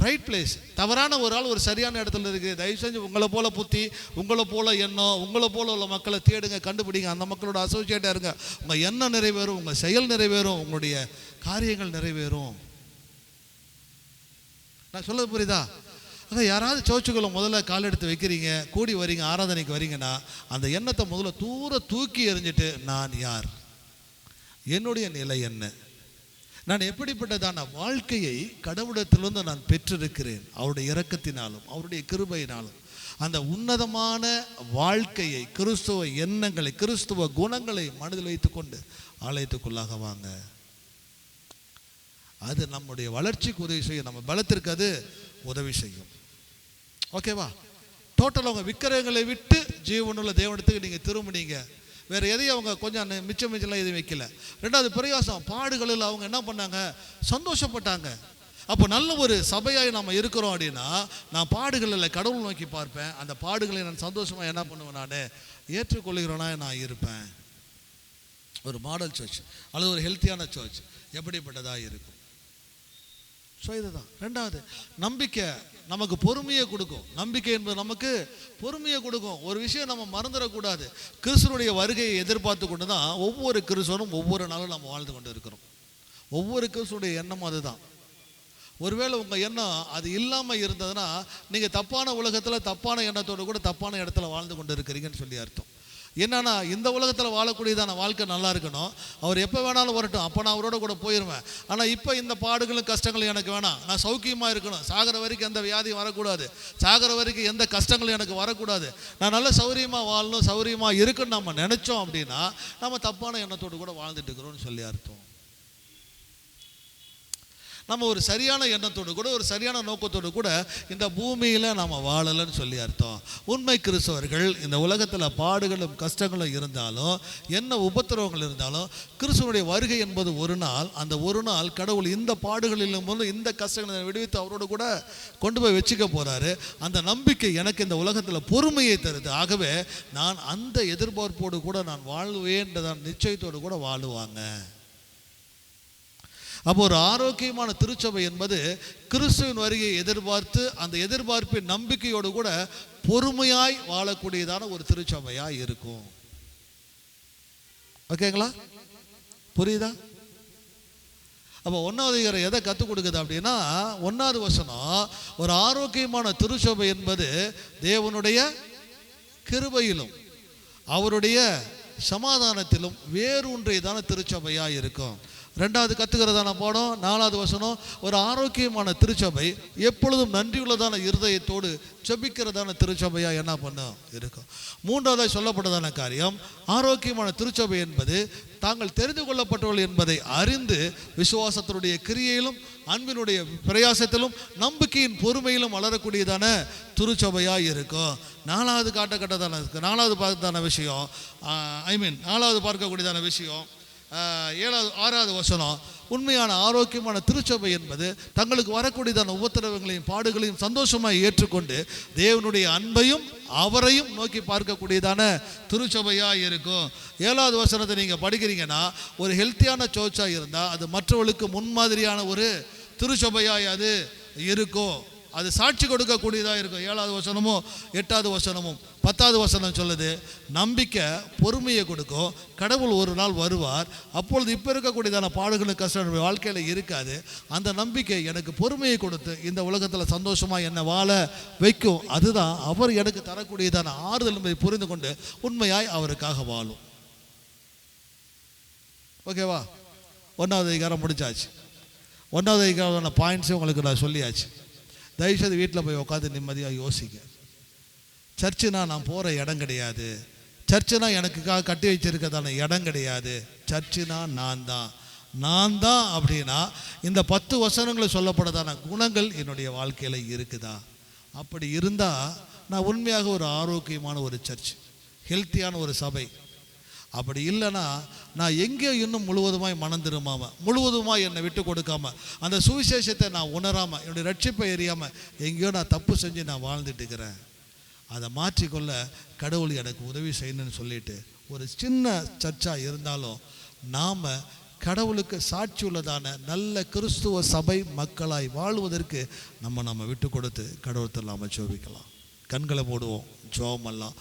right place. தவறான ஒரு ஆள் ஒரு சரியான இடத்துல இருக்குது. தயவு செஞ்சு உங்களை போல புத்தி, உங்களை போல எண்ணம், உங்களை போல உள்ள மக்களை தேடுங்க, கண்டுபிடிங்க, அந்த மக்களோட அசோசியேட்டாக இருங்க. உங்கள் எண்ணம் நிறைவேறும், உங்கள் செயல் நிறைவேறும், உங்களுடைய காரியங்கள் நிறைவேறும். நான் சொல்றது புரியுதா? அதான் யாராவது சர்ச்சுக்குள்ள முதல்ல கால் எடுத்து வைக்கிறீங்க, கூடி வரீங்க, ஆராதனைக்கு வரீங்கன்னா அந்த எண்ணத்தை முதல்ல தூர தூக்கி எறிஞ்சிட்டு, நான் யார், என்னுடைய நிலை என்ன, நான் எப்படிப்பட்டதான வாழ்க்கையை கடவுளத்திலிருந்து நான் பெற்றிருக்கிறேன், அவருடைய இரக்கத்தினாலும் அவருடைய கிருபையினாலும் அந்த உன்னதமான வாழ்க்கையை, கிறிஸ்துவ எண்ணங்களை, கிறிஸ்துவ குணங்களை மனதில் வைத்துக்கொண்டு ஆலயத்துக்குள்ளாக வாங்க. அது நம்முடைய வளர்ச்சிக்கு உதவி செய்யும், நம்ம பலத்திற்கு அது உதவி செய்யும். ஓகேவா? டோட்டலாக அவங்க விக்கிரகங்களை விட்டு ஜீவனுள்ள தேவனத்துக்கு நீங்கள் திரும்பினீங்க. வேறு எதையும் அவங்க கொஞ்சம் மிச்சம் எதுவும் வைக்கல. ரெண்டாவது பிரயாசம், பாடுகளில் அவங்க என்ன பண்ணாங்க? சந்தோஷப்பட்டாங்க. அப்போ நல்ல ஒரு சபையாய் நாம் இருக்கிறோம் அப்படின்னா, நான் பாடுகளில் கடவுள் நோக்கி பார்ப்பேன். அந்த பாடுகளை நான் சந்தோஷமாக என்ன பண்ணுவேன்? நான் ஏற்றுக்கொள்கிறேன்னா நான் இருப்பேன். ஒரு மாடல் சர்ச் அல்லது ஒரு ஹெல்த்தியான சர்ச் எப்படிப்பட்டதாக இருக்கும்? ஸோ இதுதான். ரெண்டாவது, நம்பிக்கை நமக்கு பொறுமையை கொடுக்கும். நம்பிக்கை என்பது நமக்கு பொறுமையை கொடுக்கும். ஒரு விஷயம் நம்ம மறந்துடக்கூடாது. கிறிஸ்துவனுடைய வருகையை எதிர்பார்த்து கொண்டு தான் ஒவ்வொரு கிறிஸ்துவனும் ஒவ்வொரு நாளும் நம்ம வாழ்ந்து கொண்டு இருக்கிறோம். ஒவ்வொரு கிறிஸ்துவனுடைய எண்ணம் அதுதான். ஒருவேளை உங்கள் எண்ணம் அது இல்லாமல் இருந்ததுன்னா நீங்கள் தப்பான உலகத்தில் தப்பான எண்ணத்தோடு கூட தப்பான இடத்துல வாழ்ந்து கொண்டு இருக்கிறீங்கன்னு சொல்லி அர்த்தம். என்னன்னா, இந்த உலகத்தில் வாழக்கூடியதான வாழ்க்கை நல்லா இருக்கணும். அவர் எப்போ வேணாலும் வரட்டும், அப்போ நான் அவரோட கூட போயிடுவேன். ஆனால் இப்போ இந்த பாடுகளும் கஷ்டங்களும் எனக்கு வேணாம். நான் சௌக்கியமாக இருக்கணும். சாகிற வரைக்கும் எந்த வியாதியும் வரக்கூடாது. சாகிற வரைக்கும் எந்த கஷ்டங்களும் எனக்கு வரக்கூடாது. நான் நல்ல சௌரியமாக வாழணும், சௌரியமாக இருக்குன்னு நம்ம நினச்சோம் அப்படின்னா நம்ம தப்பான எண்ணத்தோடு கூட வாழ்ந்துட்டு இருக்கிறோம்னு சொல்லி அர்த்தம். நம்ம ஒரு சரியான எண்ணத்தோடு கூட, ஒரு சரியான நோக்கத்தோடு கூட இந்த பூமியில் நாம் வாழலைன்னு சொல்லி அர்த்தம். உண்மை கிறிஸ்தவர்கள் இந்த உலகத்தில் பாடுகளும் கஷ்டங்களும் இருந்தாலும், என்ன உபத்திரவங்கள் இருந்தாலும், கிறிஸ்துவனுடைய வருகை என்பது ஒரு நாள். அந்த ஒரு நாள் கடவுள் இந்த பாடுகளிலும் போது இந்த கஷ்டங்களை விடுவித்து அவரோடு கூட கொண்டு போய் வச்சுக்க போகிறாரு. அந்த நம்பிக்கை எனக்கு இந்த உலகத்தில் பொறுமையை தருது. ஆகவே நான் அந்த எதிர்பார்ப்போடு கூட நான் வாழ்வேன்றதான் நிச்சயத்தோடு கூட வாழுவாங்க. அப்போ ஒரு ஆரோக்கியமான திருச்சபை என்பது கிறிஸ்துவின் வருகையை எதிர்பார்த்து அந்த எதிர்பார்ப்பின் நம்பிக்கையோடு கூட பொறுமையாய் வாழக்கூடியதான ஒரு திருச்சபையாய் இருக்கும். ஓகேங்களா? புரியுதா? அப்போ 1வது அதிகாரம் எதை கற்றுக் கொடுக்குது அப்படின்னா, 1வது வசனம், ஒரு ஆரோக்கியமான திருச்சபை என்பது தேவனுடைய கிருபையிலும் அவருடைய சமாதானத்திலும் வேரூன்றியதான திருச்சபையாக இருக்கும். 2வது கற்றுக்கிறதான பாடம் 4வது வசனம், ஒரு ஆரோக்கியமான திருச்சபை எப்பொழுதும் நன்றியுள்ளதான இருதயத்தோடு செபிக்கிறதான திருச்சபையாக என்ன பண்ணும் இருக்கும். 3வது சொல்லப்பட்டதான காரியம், ஆரோக்கியமான திருச்சபை என்பது தாங்கள் தெரிந்து கொள்ளப்பட்டவர்கள் என்பதை அறிந்து விசுவாசத்தினுடைய கிரியையிலும் அன்பினுடைய பிரயாசத்திலும் நம்பிக்கையின் பொறுமையிலும் வளரக்கூடியதான திருச்சபையாக இருக்கும். 4வது காட்டக்கட்டதான 4வது பார்க்கதான விஷயம், 4வது பார்க்கக்கூடியதான விஷயம் 6வது வசனம், உண்மையான ஆரோக்கியமான திருச்சபை என்பது தங்களுக்கு வரக்கூடியதான உபத்திரவங்களையும் பாடுகளையும் சந்தோஷமாக ஏற்றுக்கொண்டு தேவனுடைய அன்பையும் அவரையும் நோக்கி பார்க்கக்கூடியதான திருச்சபையாக இருக்கும். 7வது வசனத்தை நீங்கள் படிக்கிறீங்கன்னா, ஒரு ஹெல்த்தியான சர்ச்சாக இருந்தால் அது மற்றவர்களுக்கு முன்மாதிரியான ஒரு திருச்சபையாக அது இருக்கும். அது சாட்சி கொடுக்கக்கூடியதாக இருக்கும். 7வது வசனமும் 8வது வசனமும் 10வது வசனம் சொல்லுது, நம்பிக்கை பொறுமையை கொடுக்கும். கடவுள் ஒரு நாள் வருவார். அப்பொழுது இப்போ இருக்கக்கூடியதான பாடுகளும் கஷ்டம் வாழ்க்கையில் இருக்காது. அந்த நம்பிக்கை எனக்கு பொறுமையை கொடுத்து இந்த உலகத்தில் சந்தோஷமாக என்னை வாழ வைக்கும். அதுதான் அவர் எனக்கு தரக்கூடியதான ஆறுதல் என்பதை புரிந்து கொண்டு உண்மையாய் அவருக்காக வாழும். ஓகேவா? 1வது அதிகாரம் முடிச்சாச்சு. 1வது அதிகாரமான பாயிண்ட்ஸும் உங்களுக்கு நான் சொல்லியாச்சு. தயவுசெய்து வீட்டில் போய் உட்காந்து நிம்மதியாக யோசிக்க. சர்ச்சுனா நான் போகிற இடம் கிடையாது. சர்ச்சுனா எனக்குக்காக கட்டி வச்சிருக்கதான இடம் கிடையாது. சர்ச்சுனா நான் தான் அப்படின்னா இந்த 10 வசனங்கள் சொல்லப்பட்டதான குணங்கள் என்னுடைய வாழ்க்கையில் இருக்குதா? அப்படி இருந்தால் நான் உண்மையாக ஒரு ஆரோக்கியமான ஒரு சர்ச், ஹெல்த்தியான ஒரு சபை. அப்படி இல்லைன்னா நான் எங்கேயோ இன்னும் முழுவதுமாய் மனம் திரும்பாமல், முழுவதுமாய் என்னை விட்டு கொடுக்காமல், அந்த சுவிசேஷத்தை நான் உணராமல், என்னுடைய ரட்சிப்பை எறியாமல் எங்கேயோ நான் தப்பு செஞ்சு நான் வாழ்ந்துட்டு இருக்கிறேன். அதை மாற்றிக்கொள்ள கடவுள் எனக்கு உதவி செய்யணும்னு சொல்லிட்டு ஒரு சின்ன சர்ச்சாக இருந்தாலும் நாம் கடவுளுக்கு சாட்சி உள்ளதான நல்ல கிறிஸ்துவ சபை மக்களாய் வாழ்வதற்கு நம்ம விட்டு கொடுத்து கடவுளத்தில் நாம் ஜெபிக்கலாம். கண்களை மூடுவோம், ஜெபம் பண்ணலாம்.